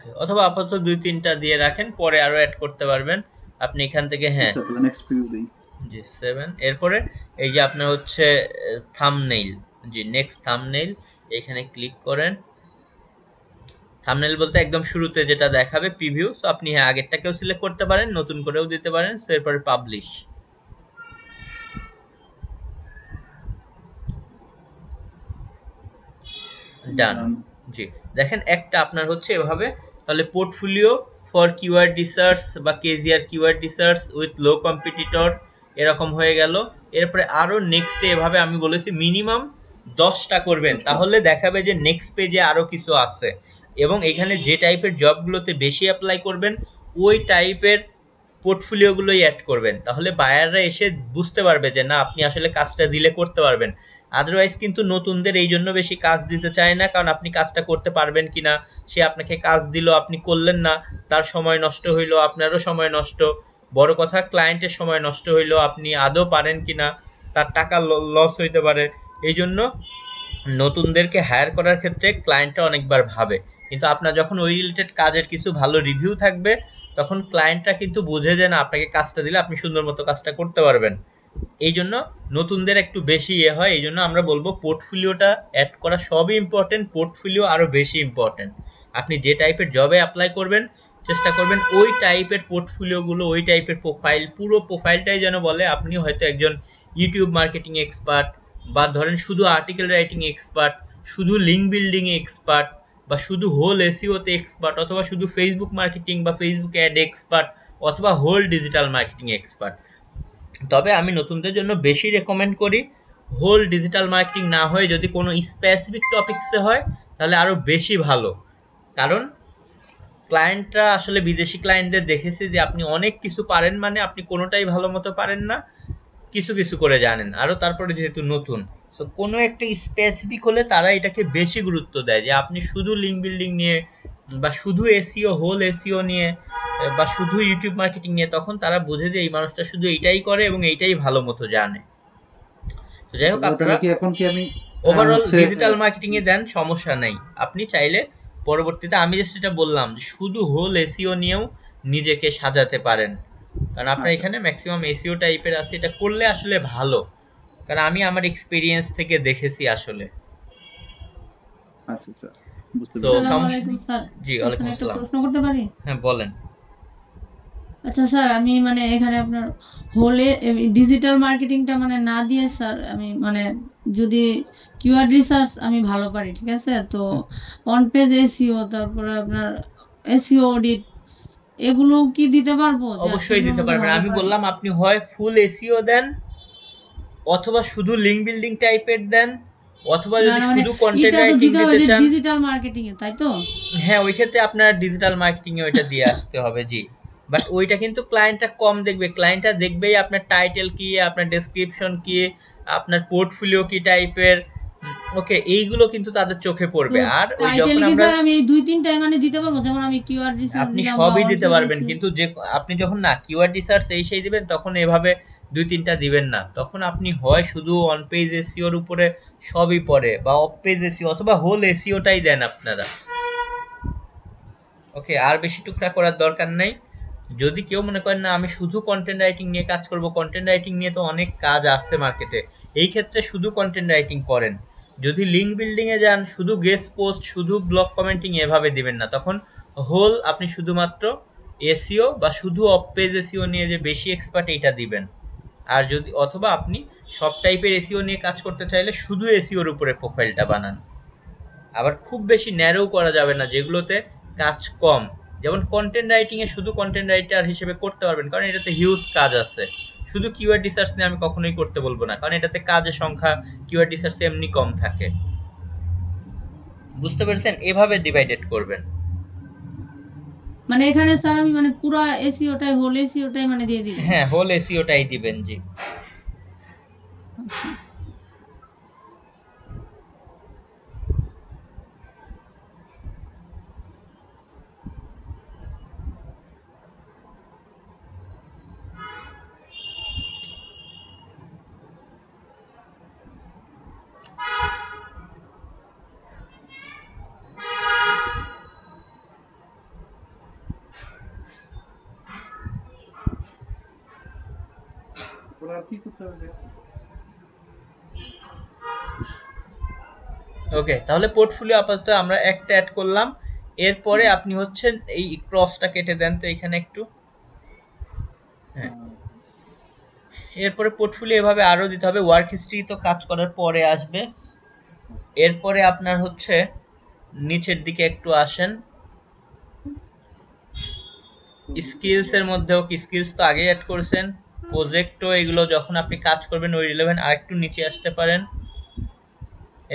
ওকে, অথবা আপাতত 2-3টা দিয়ে রাখেন, পরে আরো অ্যাড করতে পারবেন আপনি এখান থেকে। হ্যাঁ আচ্ছা তাহলে নেক্সট প্রিভিউ দেই। জি 7। এরপরে এই যে আপনার হচ্ছে থাম্বনেইল, জি নেক্সট থাম্বনেইল, এখানে ক্লিক করেন। থাম্বনেইল বলতে একদম শুরুতে যেটা দেখাবে প্রিভিউ, সো আপনি হ্যাঁ আগেরটাকেও সিলেক্ট করতে পারেন, নতুন করেও দিতে পারেন। সো এরপরে পাবলিশ, ডান। Done. জি দেখেন একটা আপনার হচ্ছে এভাবে, তাহলে পোর্টফোলিও ফর কিওয়ার্ড রিসার্চ বা KGR keyword research with low competitor এরকম হয়ে গেল। এরপরে আরো নেক্সটে এভাবে আমি বলেছি মিনিমাম 10টা করবেন, 10টা। তাহলে দেখাবে যে নেক্সট পেজে আরো কিছু আছে। এবং এখানে যে টাইপের জবগুলোতে বেশি অ্যাপ্লাই করবেন ওই টাইপের পোর্টফোলিওগুলোই অ্যাড করবেন, তাহলে বায়াররা এসে বুঝতে পারবে যে না আপনি আসলে কাজটা দিলে করতে পারবেন। আদারওয়াইজ কিন্তু নতুনদের এই জন্য বেশি কাজ দিতে চায় না, কারণ আপনি কাজটা করতে পারবেন কিনা, সে আপনাকে কাজ দিল আপনি করলেন না, তার সময় নষ্ট হইলো, আপনারও সময় নষ্ট, বড় কথা ক্লায়েন্টের সময় নষ্ট হইলো, আপনি আদৌ পারেন কিনা, তার টাকা লস হইতে পারে। এই জন্য নতুনদেরকে হায়ার করার ক্ষেত্রে ক্লায়েন্টরা অনেকবার ভাবে, কিন্তু আপনার যখন ওই রিলেটেড কাজের কিছু ভালো রিভিউ থাকবে তখন ক্লায়েন্টরা কিন্তু বুঝে যে না আপনাকে কাজটা দিলে আপনি সুন্দর মতো কাজটা করতে পারবেন। এই জন্য নতুনদের একটু বেশি হয়, এই জন্য আমরা বলবো পোর্টফোলিওটা অ্যাড করা সবই ইম্পর্টেন্ট, পোর্টফোলিও আরও বেশি ইম্পর্টেন্ট। আপনি যে টাইপের জবে অ্যাপ্লাই করবেন চেষ্টা করবেন ওই টাইপের পোর্টফোলিওগুলো, ওই টাইপের প্রোফাইল, পুরো প্রোফাইলটাই যেন বলে আপনি হয়তো একজন ইউটিউব মার্কেটিং এক্সপার্ট, বা ধরেন শুধু আর্টিকেল রাইটিং এক্সপার্ট, শুধু লিঙ্ক বিল্ডিং এক্সপার্ট, বা শুধু হোল এসইওতে এক্সপার্ট, অথবা শুধু ফেসবুক মার্কেটিং বা ফেসবুক অ্যাড এক্সপার্ট, অথবা হোল ডিজিটাল মার্কেটিং এক্সপার্ট। তবে আমি নতুনদের জন্য বেশি রেকমেন্ড করি হোল ডিজিটাল মার্কেটিং না হয়ে যদি কোনো স্পেসিফিক টপিক্সে হয় তাহলে আরও বেশি ভালো। কারণ ক্লায়েন্টরা আসলে বিদেশি ক্লায়েন্টদের দেখেছি যে আপনি অনেক কিছু পারেন, মানে আপনি কোনোটাই ভালো মতো পারেন না, কিছু কিছু করে জানেন আরও, তারপরে যেহেতু নতুন, সো কোনো একটা স্পেসিফিক হলে তারা এটাকে বেশি গুরুত্ব দেয় যে আপনি শুধু লিঙ্ক বিল্ডিং নিয়ে বা শুধু এসইও, হোল এসইও নিয়ে বা শুধু ইউটিউব মার্কেটিং নিয়ে, তখন তারা বোঝে যে এই মানুষটা শুধু এইটাই করে এবং এইটাই ভালো মতো জানে। তো যাই আচ্ছা হোক ভাইয়া, আপনারা তাহলে কি এখন কি আমি ওভারঅল হচ্ছে ডিজিটাল মার্কেটিং এ দেন, সমস্যা নেই। আপনি চাইলে পরবর্তীতে আমি যে সেটা বললাম শুধু হোল এসইও নিয়েও নিজেকে সাজাতে পারেন, কারণ আপনার আচ্ছা এখানে ম্যাক্সিমাম এসইও টাইপের আছে, এটা করলে আসলে ভালো, কারণ আমি আমার এক্সপিরিয়েন্স থেকে দেখেছি আসলে। আচ্ছা আচ্ছা বুঝতে তো পেরেছি। আসসালামু সমস্যা, আলাইকুম স্যার, জি ওয়ালাইকুম এখানে একটা আসসালাম। প্রশ্ন করতে পারি? হ্যাঁ বলেন। আচ্ছা স্যার, আমি মানে এখানে আপনার হলে ডিজিটাল মার্কেটিংটা মানে না দিয়ে স্যার আমি মানে যদি কিওয়ার্ড রিসার্চ আমি ভালো পারি, ঠিক আছে, তো অন পেজ এসইও, তারপরে আপনার এসইও অডিট, এগুলো কি দিতে পারবো অবশ্যই যেগুলোর দিতে মধ্যে পারবেন, ভালো আমি পারি? বললাম আপনি হয় ফুল এসইও দেন, অথবা শুধু লিঙ্ক বিল্ডিং টাইপের দেন, অথবা না যদি না, মানে শুধু কন্টেন্ট এটা তো রাইটিং দিতে হবে দিতে যে চান, ডিজিটাল মার্কেটিং এ, তাই তো? হ্যাঁ ওই ক্ষেত্রে আপনার ডিজিটাল মার্কেটিং এ ওইটা দিয়ে আসতে হবে, জি। বাট ওইটা কিন্তু ক্লায়েন্টটা কম দেখবে, ক্লায়েন্টটা দেখবেই আপনার টাইটেল কি, আপনার ডেসক্রিপশন কি, আপনার পোর্টফোলিও কি টাইপের, ওকে এইগুলো কিন্তু তাদের চোখে তো পড়বে। আর ওই টাইটেল যখন কি আমরা, স্যার আমি এই 2-3টায় মানে দিতে পারবো, যেমন আমি কিওয়ার্ড রিসার্চ আপনি দিলাম বা সবই অন দিতে পেজ পারবেন, এসইও? কিন্তু যে আপনি যখন না কিওয়ার্ড রিসার্চ এই সেই দিবেন তখন এভাবে 2-3টা দিবেন না, তখন আপনি হয় শুধু অন পেজ এসইওর উপরে সবই পড়ে, বা অফ পেজ এসইও অথবা হোল এসইওটাই দেন আপনারা। ওকে, আর বেশি টুকরা করার দরকার নাই। যদি কেউ মনে করেন না আমি শুধু কন্টেন্ট রাইটিং নিয়ে কাজ করব, কন্টেন্ট রাইটিং নিয়ে তো অনেক কাজ আছে মার্কেটে, এই ক্ষেত্রে শুধু কন্টেন্ট রাইটিং করেন। যদি লিঙ্ক বিল্ডিং এ যান শুধু গেস্ট পোস্ট, শুধু ব্লগ কমেন্টিং এভাবে দিবেন না, তখন হোল আপনি শুধুমাত্র এসইও বা শুধু অফ পেজ এসইও নিয়ে যে বেশি এক্সপার্ট এইটা দিবেন। আর যদি অথবা আপনি সব টাইপের এসইও নিয়ে কাজ করতে চাইলে শুধু এসইওর উপরে প্রোফাইলটা বানান। আবার খুব বেশি ন্যারো করা যাবে না যেগুলোতে কাজ কম, যেমন কন্টেন্ট রাইটিং এ শুধু কন্টেন্ট রাইটার হিসেবে করতে পারবেন, কারণ এটাতে হিউজ কাজ আছে। শুধু কিওয়ার্ড রিসার্চ নিয়ে আমি কখনোই করতে বলবো না, কারণ এটাতে কাজের সংখ্যা কিওয়ার্ড রিসার্চে এমনি কম থাকে। বুঝতে পেরেছেন, এভাবে ডিভাইডেড করবেন। মানে এখানে স্যার আমি মানে পুরো এসইওটাই, হোল এসইওটাই মানে দিয়ে দিব? হ্যাঁ হোল এসইওটাই দিবেন, জি। আচ্ছা। তারপরে আর কি করতে হবে? ওকে, তাহলে পোর্টফোলিও আপাতত আমরা একটা অ্যাড করলাম। এরপরে আপনি হচ্ছে এই ক্রসটা কেটে দেন তো এখানে একটু। হ্যাঁ, এরপরে পোর্টফোলিও এভাবে আরো দিতে হবে। ওয়ার্ক হিস্ট্রি তো কাজ করার পরে আসবে। এরপরে আপনার হচ্ছে নিচের দিকে একটু আসেন, স্কিলস এর মধ্যেও কি স্কিলস তো আগে অ্যাড করেছেন, প্রজেক্টও এগুলো যখন আপনি কাজ করবেন ওই রিলেভেন্ট আরেকটু নিচে আসতে পারেন।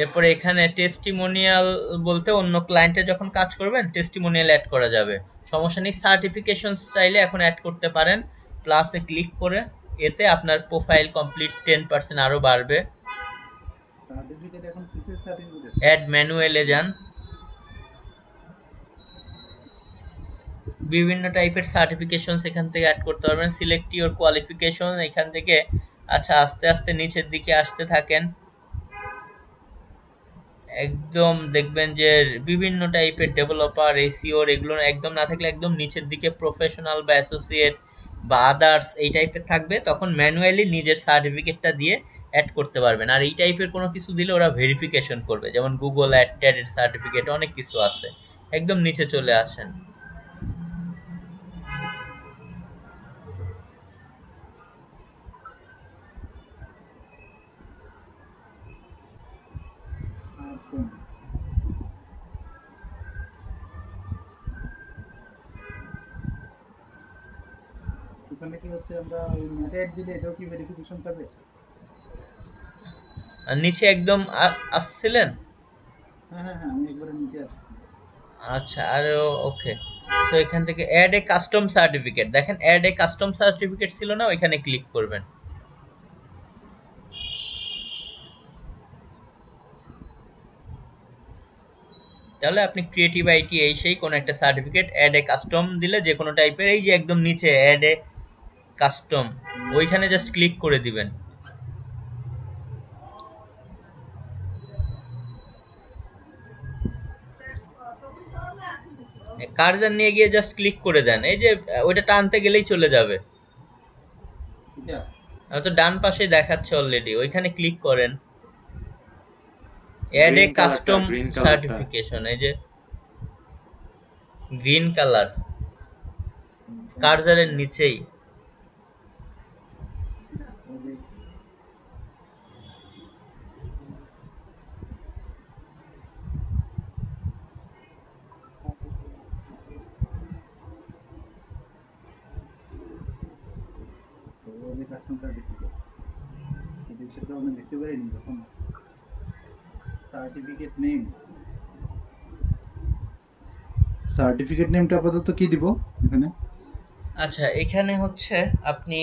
এরপরে এখানে টেস্টিমোনিয়াল বলতে অন্য ক্লায়েন্টে যখন কাজ করবেন টেস্টিমোনিয়াল অ্যাড করা যাবে, সমস্যা নেই। সার্টিফিকেশন চাইলে এখন অ্যাড করতে পারেন প্লাসে ক্লিক করে, এতে আপনার প্রোফাইল কমপ্লিট 10% আরো বাড়বে। সার্টিফিকেট এখন কিসের সার্টিফিকেট? অ্যাড ম্যানুয়ালে যান, বিভিন্ন টাইপের সার্টিফিকেশন এখান থেকে অ্যাড করতে পারবেন। সিলেক্ট ইওর কোয়ালিফিকেশন এখান থেকে। আচ্ছা, আস্তে আস্তে নিচের দিকে আসতে থাকেন, একদম দেখবেন যে বিভিন্ন টাইপের ডেভেলপার, এসইওর এগুলো একদম না থাকলে একদম নিচের দিকে প্রফেশনাল বা অ্যাসোসিয়েট বা আদার্স এই টাইপের থাকবে, তখন ম্যানুয়ালি নিজের সার্টিফিকেটটা দিয়ে অ্যাড করতে পারবেন। আর এই টাইপের কোনো কিছু দিলে ওরা ভেরিফিকেশন করবে, যেমন গুগল অ্যাডের সার্টিফিকেট, অনেক কিছু আছে। একদম নিচে চলে আসেন। ওখানে কি হচ্ছে আমরা ওই মেটা দিলে এটাও কি ভেরিফিকেশন পাবে? আর নিচে একদম আসছিলেন। হ্যাঁ হ্যাঁ হ্যাঁ, আমি একবারে নিচে আসছি। আচ্ছা, আর ওকে, তো এখান থেকে অ্যাড এ কাস্টম সার্টিফিকেট, দেখেন অ্যাড এ কাস্টম সার্টিফিকেট ছিল না, ওইখানে ক্লিক করবেন। তাহলে আপনি ক্রিয়েটিভ আইটি এই সেই কোনো একটা সার্টিফিকেট অ্যাড এ কাস্টম দিলে যে কোনো টাইপের, এই যে একদম নিচে অ্যাড এ কাস্টম, ওইখানে জাস্ট ক্লিক করে দিবেন। কার্সার নিয়ে গিয়ে জাস্ট ক্লিক করে দেন, এই যে ওইটা টানতে গেলেই চলে যাবে। তো ডান পাশে দেখাচ্ছে অলরেডি, ওইখানে ক্লিক করেন, অ্যাড এ কাস্টম সার্টিফিকেশন, এই যে গ্রিন কালার কার্সারের নিচেই। কাস্টম সার্টিফিকেট সেটা আমি দেখতে পারিনি তখন। সার্টিফিকেট নেম, সার্টিফিকেট নেমটা আপাতত কি দিব এখানে? আচ্ছা, এখানে হচ্ছে আপনি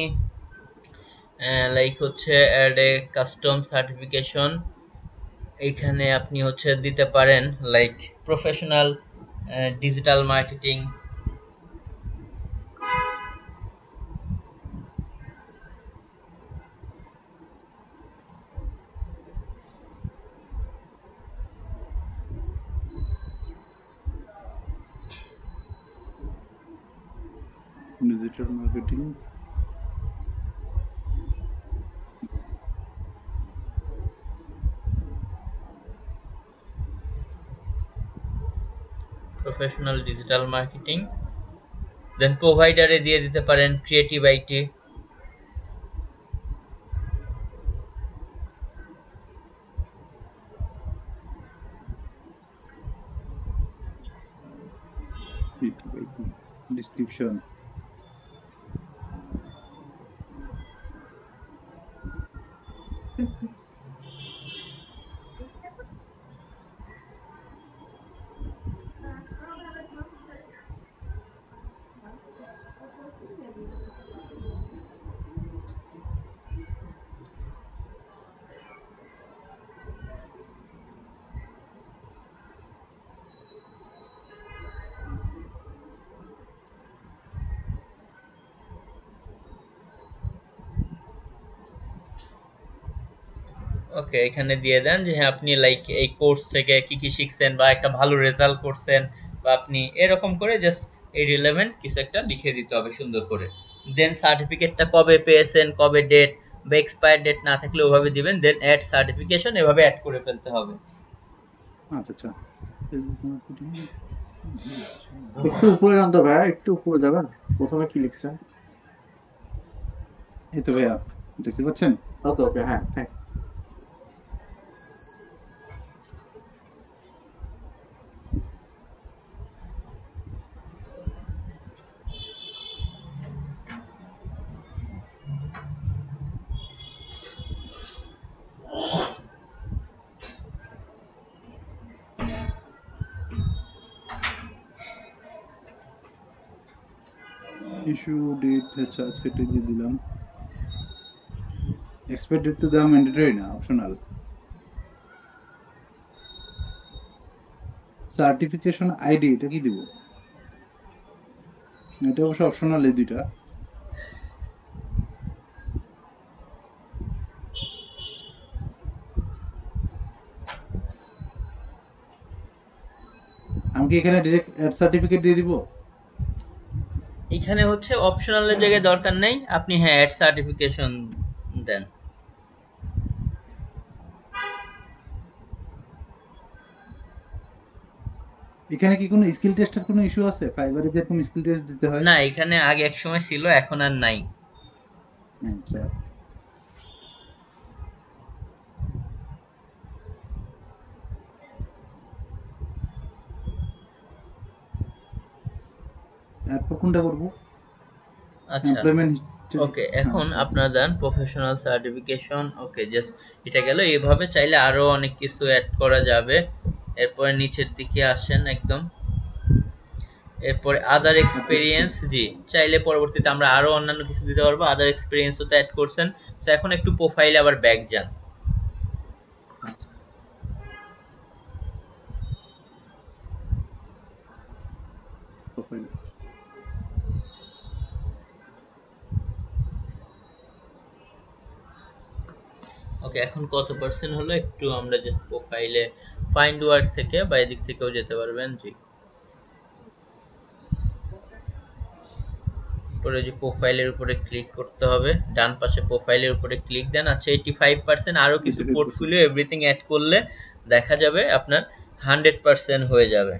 লাইক হচ্ছে অ্যাড এ কাস্টম সার্টিফিকেশন, এখানে আপনি হচ্ছে দিতে পারেন like professional digital marketing. Digital marketing, professional digital marketing, then প্রোভাইডারে দিয়ে দিতে পারেন ক্রিয়েটিভ আইটি। ডিসক্রিপশন, ওকে, এখানে দিয়ে দেন যে হ্যাঁ আপনি লাইক এই কোর্স থেকে কি কি শিখছেন বা একটা ভালো রেজাল্ট করছেন, বা আপনি এরকম করে জাস্ট এই রিলেভেন্ট কিছু একটা লিখে দিতে হবে সুন্দর করে। দেন সার্টিফিকেটটা কবে পেয়েছেন, কবে ডেট, বা এক্সপায়ার ডেট না থাকলে ওভাবে দিবেন, দেন অ্যাড সার্টিফিকেশন এভাবে অ্যাড করে ফেলতে হবে। আচ্ছা আচ্ছা ফেসবুক মার্কেটিং একটু উপরে যান তো ভাইয়া, একটু উপরে যাবেন। প্রথমে কি লিখছেন? এই তো ভাইয়া দেখতে পাচ্ছেন? ওকে ওকে, হ্যাঁ থ্যাংক। ইস্যু ডেট আচ্ছা আজকে এটা দিয়ে দিলাম। এক্সপায়ার ডেট তো দেওয়া ম্যান্ডেটরি না, অপশনাল। সার্টিফিকেশন আইডি এটা কি দিব? এটা অবশ্য অপশনাল, এই দুইটা। আমি কি এখানে ডাইরেক্ট অ্যাড সার্টিফিকেট দিয়ে দিব? এখানে হচ্ছে অপশনালের জায়গায় দরকার নেই, আপনি হ্যাঁ অ্যাড সার্টিফিকেশন দেন। এখানে কি কোনো স্কিল টেস্টের কোনো ইস্যু আছে? ফাইবারে যেরকম স্কিল টেস্ট দিতে হয়? না, এখানে আগে এক সময় ছিল, এখন আর নাই। আচ্ছা এরপর কোনটা করবো? আচ্ছা এমপ্লয়মেন্ট হিস্টরি। ওকে, এখন আচ্ছা আপনারা দেন প্রফেশনাল সার্টিফিকেশন। ওকে, জাস্ট এটা গেল। এইভাবে চাইলে আরো অনেক কিছু অ্যাড করা যাবে। এরপরে নিচের দিকে আসেন একদম, এরপরে আদার এক্সপিরিয়েন্স। জি, চাইলে পরবর্তীতে আমরা আরো অন্যান্য কিছু দিতে পারবো। আদার এক্সপিরিয়েন্সও তো অ্যাড করছেন। তো এখন একটু প্রোফাইলে আবার ব্যাক যান। আচ্ছা প্রোফাইল। ওকে, এখন কত পার্সেন্ট হলো একটু আমরা জাস্ট প্রোফাইলে ফাইন্ড ওয়ার্ক থেকে বা এদিক থেকেও যেতে পারবেন। জি, পরে যে প্রোফাইলের উপরে ক্লিক করতে হবে, ডান পাশে প্রোফাইলের উপরে ক্লিক দেন। আচ্ছা 85%, আরো কিছু 85% পোর্টফোলিও এভরিথিং অ্যাড করলে দেখা যাবে আপনার 100% হয়ে যাবে।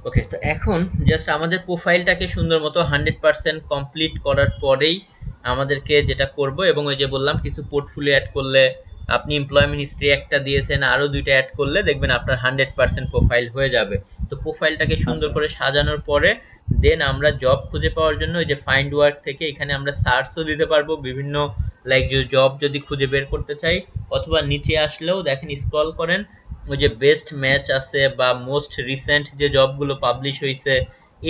ওকে, তো এখন জাস্ট আমাদের প্রোফাইলটাকে সুন্দর মতো 100% কমপ্লিট করার পরেই আমাদেরকে যেটা করব, এবং ওই যে বললাম কিছু পোর্টফোলিও অ্যাড করলে, আপনি এমপ্লয়মেন্ট হিস্ট্রি একটা দিয়েছেন, আরও দুইটা অ্যাড করলে দেখবেন আপনার 100% প্রোফাইল হয়ে যাবে। তো প্রোফাইলটাকে সুন্দর আচ্ছা করে সাজানোর পরে দেন আমরা জব খুঁজে পাওয়ার জন্য ওই যে ফাইন্ড ওয়ার্ক থেকে এখানে আমরা সার্চও দিতে পারবো বিভিন্ন, লাইক যে জব যদি খুঁজে বের করতে চাই, অথবা নিচে আসলেও দেখেন স্ক্রল করেন ওই যে বেস্ট ম্যাচ আছে বা মোস্ট রিসেন্ট যে জবগুলো পাবলিশ হয়েছে,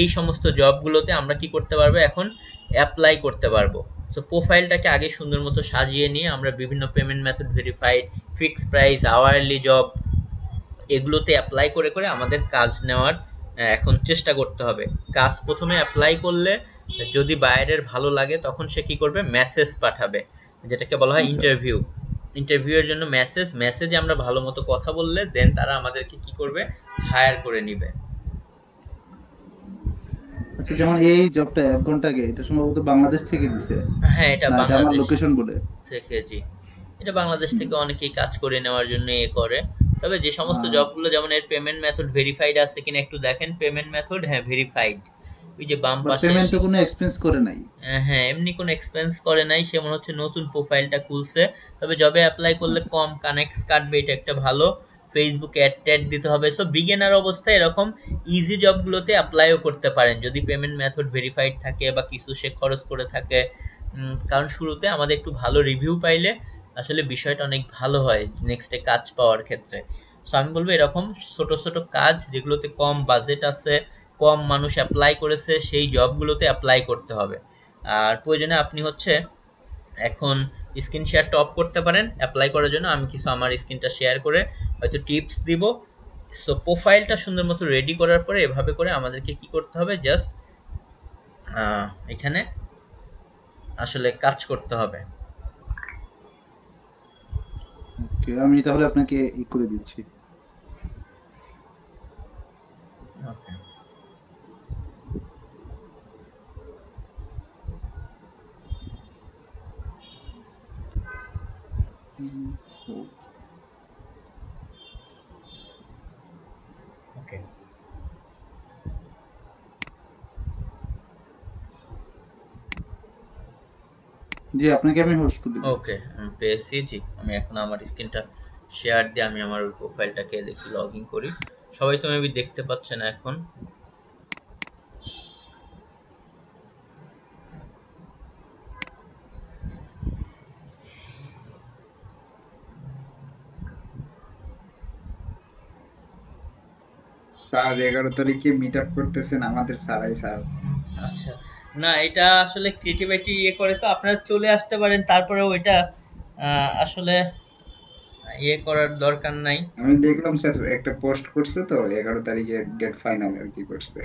এই সমস্ত জবগুলোতে আমরা কি করতে পারবো, এখন অ্যাপ্লাই করতে পারবো। সো প্রোফাইলটাকে আগে সুন্দর মতো সাজিয়ে নিয়ে আমরা বিভিন্ন payment method verified, fixed price, hourly job, এগুলোতে অ্যাপ্লাই করে করে আমাদের কাজ নেওয়ার এখন চেষ্টা করতে হবে। কাজ প্রথমে অ্যাপ্লাই করলে যদি বাইরের ভালো লাগে তখন সে কি করবে, মেসেজ পাঠাবে, যেটাকে বলা হয় আচ্ছা ইন্টারভিউ। ইন্টারভিউয়ের জন্য মেসেজে আমরা ভালো মতো কথা বললে দেন তারা আমাদেরকে কি করবে, হায়ার করে নিবে। আচ্ছা যেমন এই জবটা 1 ঘন্টা আগে, এটা সম্ভবত বাংলাদেশ থেকে দিছে, হ্যাঁ, এটা না এটা আমার বাংলাদেশ লোকেশন বলে? থেকে। জি, এটা বাংলাদেশ হুম, থেকে অনেকেই কাজ করে নেওয়ার জন্য এ করে। তবে যে সমস্ত আহ, জবগুলো যেমন এর পেমেন্ট মেথড ভেরিফাইড আছে কিনা একটু দেখেন। পেমেন্ট মেথড হ্যাঁ ভেরিফাইড, ওই যে বাম বাট পাশে। পেমেন্ট তো কোনো এক্সপেন্স করে নাই। হ্যাঁ, এমনি কোনো এক্সপেন্স করে নাই, সে মনে হচ্ছে নতুন প্রোফাইলটা খুলছে। তবে জবে অ্যাপ্লাই করলে আচ্ছা কম কানেক্টস কাটবে, এটা একটা ভালো। ফেসবুকে অ্যাড ট্যাড দিতে হবে। সো বিগিনার অবস্থায় এরকম ইজি জবগুলোতে অ্যাপ্লাইও করতে পারেন যদি পেমেন্ট মেথড ভেরিফাইড থাকে বা কিছু সে খরচ করে থাকে। কারণ শুরুতে আমাদের একটু ভালো রিভিউ পাইলে আসলে বিষয়টা অনেক ভালো হয় নেক্সটে কাজ পাওয়ার ক্ষেত্রে। সো আমি বলবো এরকম ছোট ছোট কাজ যেগুলোতে কম বাজেট আছে, কম মানুষ অ্যাপ্লাই করেছে, সেই জবগুলোতে অ্যাপ্লাই করতে হবে। আর প্রয়োজনে আপনি হচ্ছে এখন স্ক্রিন শেয়ারটা অফ করতে পারেন অ্যাপ্লাই করার জন্য। আমি কিছু আমার স্ক্রিনটা শেয়ার করে হয়তো টিপস দিব। সো প্রোফাইলটা সুন্দর মতো রেডি করার পরে এভাবে করে আমাদেরকে কি করতে হবে, জাস্ট এখানে আসলে কাজ করতে হবে। ওকে, আমি তাহলে আপনাকে ই করে দিচ্ছি। ওকে, জি, আপনাকে আমি হোস্ট করে দিচ্ছি। ওকে, আমি পেয়েছি। জি, আমি এখন আমার স্ক্রিনটা শেয়ার দিয়ে আমি আমার ওই প্রোফাইলটাকে দেখি লগ ইন করি। সবাই তো মেবি দেখতে পাচ্ছে না এখন। স্যার 11 তারিখে মিট আপ করতেছেন আমাদের ছাড়াই স্যার। আচ্ছা, না এটা আসলে ক্রিয়েটিভিটি ইয়ে করে, তো আপনারা চলে আসতে পারেন, তারপরেও এটা আসলে ইয়ে করার দরকার নাই। আমি দেখলাম স্যার একটা পোস্ট করছে তো 11 তারিখে ডেট ফাইনাল আর কি করছে।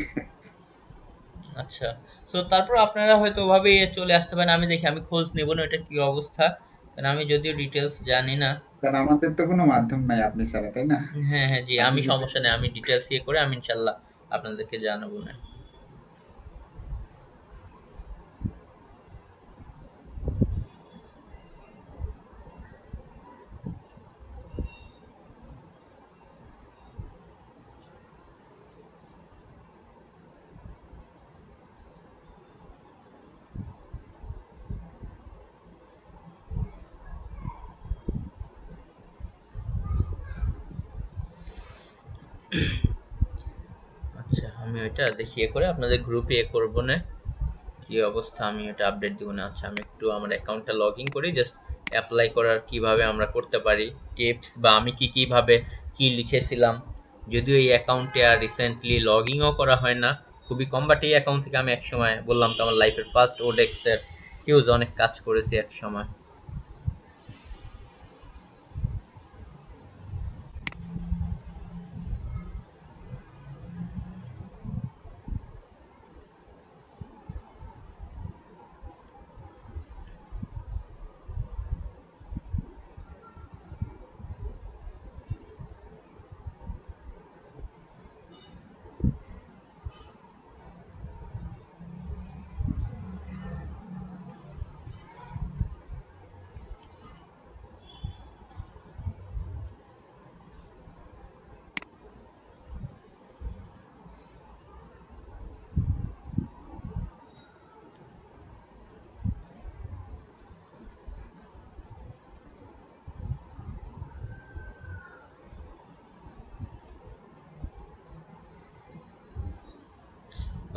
আচ্ছা, সো তারপর আপনারা হয়তো ওভাবে চলে আসতে পারেন। আমি দেখি, আমি খোঁজ নেব না এটা কি অবস্থা, কারণ আমি যদিও ডিটেলস জানি না। স্যার আমাদের তো কোনো মাধ্যম নাই আপনি ছাড়া, তাই না? হ্যাঁ হ্যাঁ, জি, আপনি আমি যদি সমস্যা নেই, আমি ডিটেলস ইয়ে করে আমি ইনশাল্লাহ আপনাদেরকে জানাবো না। আচ্ছা, আমি ওইটা দেখি এ করে আপনাদের গ্রুপে এ করবো না কি অবস্থা, আমি এটা আপডেট দিব না। আচ্ছা, আমি একটু আমার অ্যাকাউন্টটা লগ ইন করি, জাস্ট অ্যাপ্লাই করার কিভাবে আমরা করতে পারি টিপস, বা আমি কি কিভাবে কি লিখেছিলাম। যদিও এই অ্যাকাউন্টে আর রিসেন্টলি লগ ইনও করা হয় না, খুবই কম, বাট এই অ্যাকাউন্ট থেকে আমি একসময় বললাম তো আমার লাইফের ফার্স্ট ওডেক্সের ইউজ অনেক কাজ করেছি এক সময়।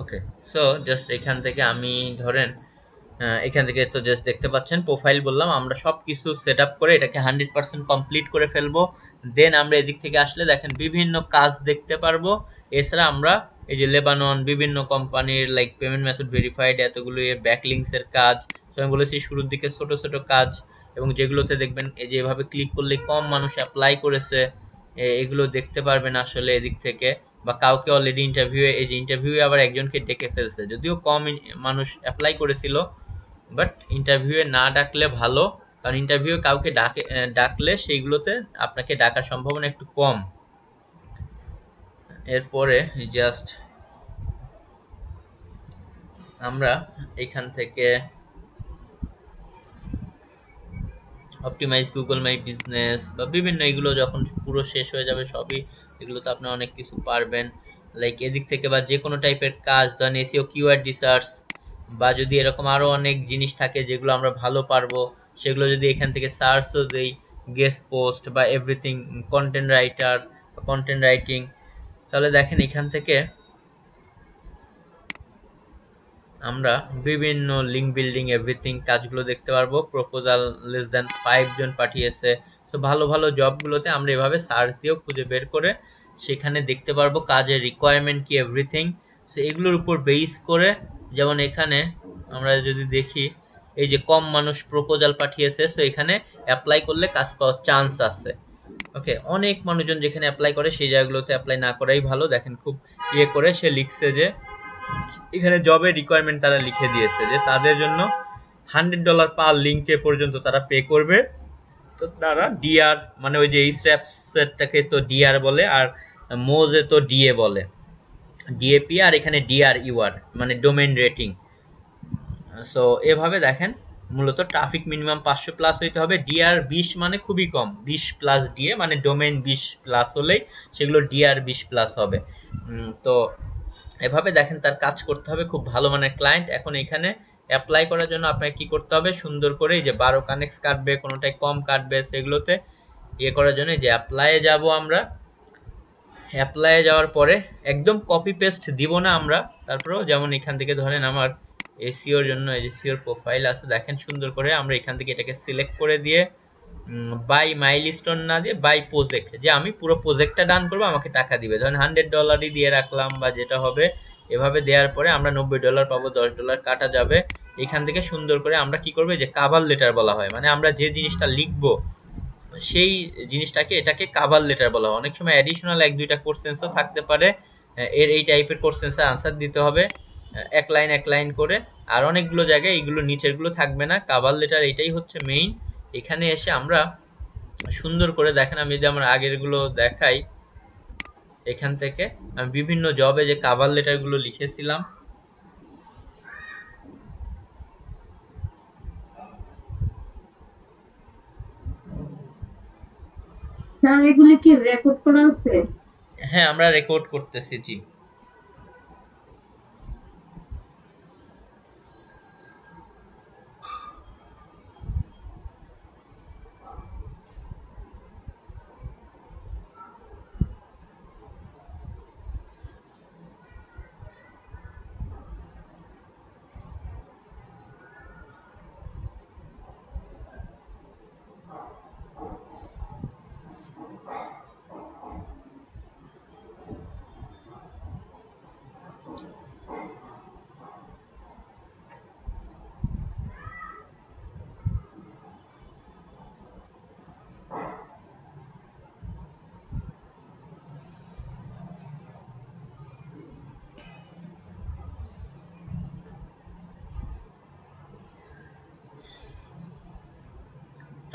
ওকে, সো জাস্ট এখান থেকে আমি ধরেন এখান থেকে তো জাস্ট দেখতে পাচ্ছেন প্রোফাইল বললাম, আমরা সব কিছু সেট আপ করে এটাকে 100% কমপ্লিট করে ফেলবো। দেন আমরা এদিক থেকে আসলে দেখেন বিভিন্ন কাজ দেখতে পারবো। এছাড়া আমরা এই যে লেবানন বিভিন্ন কোম্পানির লাইক পেমেন্ট মেথড ভেরিফাইড এতগুলো ব্যাকলিংসের কাজ, তো আমি বলেছি শুরুর দিকে ছোট ছোট কাজ, এবং যেগুলোতে দেখবেন এই যে এভাবে ক্লিক করলে কম মানুষ অ্যাপ্লাই করেছে, এগুলো দেখতে পারবেন আসলে এদিক থেকে। বা কাউকে অলরেডি ইন্টারভিউ, এই যে ইন্টারভিউ আবার একজনকে ডেকে ফেলছে, যদিও কম মানুষ অ্যাপ্লাই করেছিল, বাট ইন্টারভিউয়ে না ডাকলে ভালো, কারণ ইন্টারভিউ কাউকে ডাকলে সেইগুলোতে আপনাকে ডাকার সম্ভাবনা একটু কম। এরপরে জাস্ট আমরা এখান থেকে অপটিমাইজ গুগল মাই বিজনেস বা বিভিন্ন এগুলো যখন পুরো শেষ হয়ে যাবে সবই, এগুলোতে আপনি অনেক কিছু পারবেন লাইক এদিক থেকে, বা যে কোনো টাইপের কাজ, ধরেন এসইও কিওয়ার্ড রিসার্চ, বা যদি এরকম আরও অনেক জিনিস থাকে যেগুলো আমরা ভালো পারবো, সেগুলো যদি এখান থেকে সার্চও দিই, গেস্ট পোস্ট বা এভরিথিং, কন্টেন্ট রাইটার বা কন্টেন্ট রাইটিং, তাহলে দেখেন এখান থেকে আমরা বিভিন্ন লিঙ্ক বিল্ডিং এভরিথিং কাজগুলো দেখতে পারবো। প্রপোজাল লেস দ্যান 5 জন পাঠিয়েছে। সো ভালো ভালো জবগুলোতে আমরা এভাবে সার্চ দিয়েও খুঁজে বের করে সেখানে দেখতে পারবো কাজের রিকোয়ারমেন্ট কি এভরিথিং। সো এগুলোর উপর বেস করে, যেমন এখানে আমরা যদি দেখি এই যে কম মানুষ প্রপোজাল পাঠিয়েছে, সো এখানে অ্যাপ্লাই করলে কাজ পাওয়ার চান্স আছে। ওকে, অনেক মানুষজন যেখানে অ্যাপ্লাই করে সেই জায়গাগুলোতে অ্যাপ্লাই না করাই ভালো। দেখেন খুব ইয়ে করে সে লিখছে যে এখানে জবের রিকোয়ারমেন্ট তারা লিখে দিয়েছে যে তাদের জন্য $100 পার লিঙ্কে পর্যন্ত তারা পে করবে। তো তারা ডিআর মানে ওই যে এইচআরএফটাকে তো ডিআর বলে, আর মোজে তো ডিএ বলে, ডিএপি, আর এখানে ডিআর ইউআর মানে ডোমেন রেটিং। সো এভাবে দেখেন মূলত ট্রাফিক মিনিমাম 500 প্লাস হইতে হবে। ডিআর 20 মানে খুবই কম, 20 প্লাস ডিএ মানে ডোমেন 20 প্লাস হলেই সেগুলো ডিআর 20 প্লাস হবে। তো এভাবে দেখেন তার কাজ করতে হবে, খুব ভালো মানের ক্লায়েন্ট। এখন এখানে অ্যাপ্লাই করার জন্য আপনাকে কি করতে হবে, সুন্দর করে এই যে 12 কানেক্টস কাটবে, কোনোটাই কম কাটবে, সেগুলোতে ইয়ে করার জন্য যে অ্যাপ্লাইয়ে যাব আমরা। অ্যাপ্লাইয়ে যাওয়ার পরে একদম কপি পেস্ট দিব না আমরা, তারপরেও যেমন এখান থেকে ধরেন আমার এসিওর জন্য এই যে এসিওর প্রোফাইল আছে, দেখেন সুন্দর করে আমরা এখান থেকে এটাকে সিলেক্ট করে দিয়ে বাই মাইলস্টোন না দিয়ে বাই প্রজেক্ট, যে আমি পুরো প্রজেক্টটা ডান করবো আমাকে টাকা দিবে, ধরেন $100 দিয়ে রাখলাম বা যেটা হবে। এভাবে দেওয়ার পরে আমরা $90 পাবো, $10 কাটা যাবে। এখান থেকে সুন্দর করে আমরা কি করবো, যে কাভার লেটার বলা হয়, মানে আমরা যে জিনিসটা লিখবো সেই জিনিসটাকে এটাকে কাভার লেটার বলা হয়। অনেক সময় অ্যাডিশনাল 1-2টা কোশ্চেন্সও থাকতে পারে, এই টাইপের কোশ্চেন্সের আনসার দিতে হবে এক লাইন করে। আর অনেকগুলো জায়গায় এইগুলো নিচের গুলো থাকবে না, কাভার লেটার এটাই হচ্ছে মেইন। এখানে এসে আমরা সুন্দর করে দেখেন, আমি যদি আমার আগের গুলো দেখাই, এখান থেকে আমি বিভিন্ন জবে যে কাভার লেটার গুলো লিখেছিলাম, স্যার এগুলি কি রেকর্ড করা আছে? হ্যাঁ আমরা রেকর্ড করতেছি। জি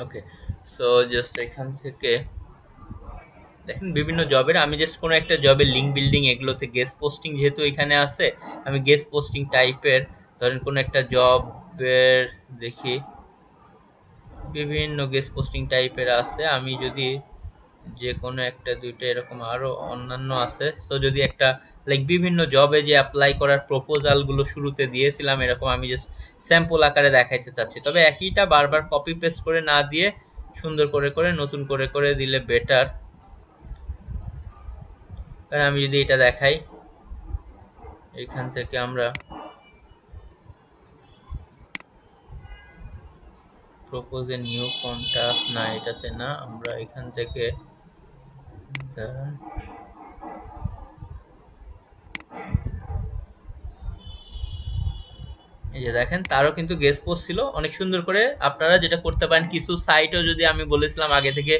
ওকে। সো জাস্ট এখান থেকে দেখেন বিভিন্ন জবের, আমি জাস্ট কোনো একটা জবের লিঙ্ক বিল্ডিং এগুলোতে গেস্ট পোস্টিং যেহেতু এখানে আছে, আমি গেস্ট পোস্টিং টাইপের ধরেন কোনো একটা জবের দেখি, বিভিন্ন গেস্ট পোস্টিং টাইপের আছে। আমি যদি যে কোনো একটা দুইটা এরকম আরো অন্যান্য আছে, সো যদি একটা লাইক বিভিন্ন জবে যে অ্যাপ্লাই করার প্রপোজালগুলো শুরুতে দিয়েছিলাম এরকম, আমি জাস্ট স্যাম্পল আকারে দেখাইতে চাচ্ছি। তবে একইটা বারবার কপি পেস্ট করে না দিয়ে সুন্দর করে করে নতুন করে করে দিলে বেটার। কারণ আমি যদি এটা দেখাই, এখান থেকে আমরা প্রপোজ এ নিউ কন্টাক্ট, না এটাতে না, আমরা এখান থেকে দাঁড়ান, এই যে দেখেন তারও কিন্তু গেস্ট পোস্ট ছিল অনেক সুন্দর করে। আপনারা যেটা করতে পারেন, কিছু সাইটও যদি আমি বলেছিলাম আগে থেকে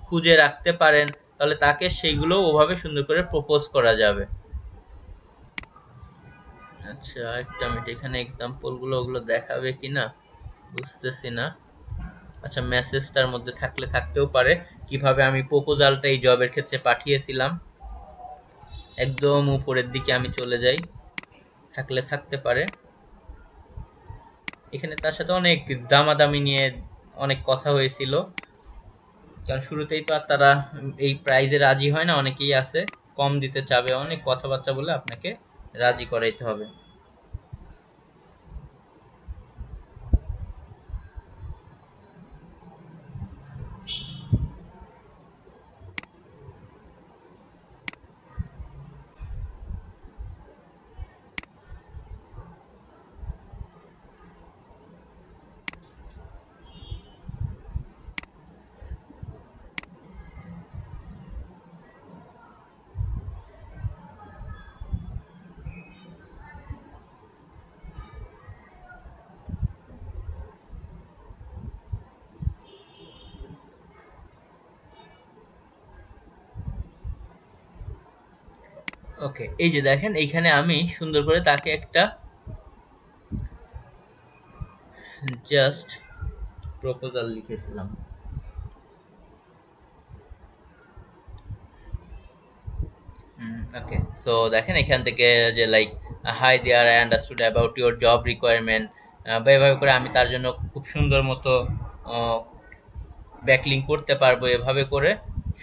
খুঁজে রাখতে পারেন, তাহলে তাকে সেইগুলো ওভাবে সুন্দর করে প্রপোজ করা যাবে। আচ্ছা একটা মিনিট, এখানে এক্সাম্পল গুলো ওগুলো দেখাবে কিনা বুঝতেছি না। আচ্ছা মেসেজটার মধ্যে থাকলে থাকতেও পারে, কিভাবে আমি প্রপোজালটা এই জবের ক্ষেত্রে পাঠিয়েছিলাম। একদম উপরের দিকে আমি চলে যাই, থাকলে থাকতে পারে। এখানে তার সাথে অনেক দামাদামি নিয়ে অনেক কথা হয়েছিল, কারণ শুরুতেই তো আর তারা এই প্রাইজে রাজি হয় না, অনেকেই আছে কম দিতে চাবে, অনেক কথাবার্তা বলে আপনাকে রাজি করাইতে হবে। ওকে, এই যে দেখেন এইখানে আমি সুন্দর করে তাকে একটা জাস্ট প্রপোজাল লিখেছিলাম। ওকে, সো দেখেন এখান থেকে যে like hi there, I understood about your job requirement, বা এভাবে করে আমি তার জন্য খুব সুন্দর মতো ব্যাকলিং করতে পারবো, এভাবে করে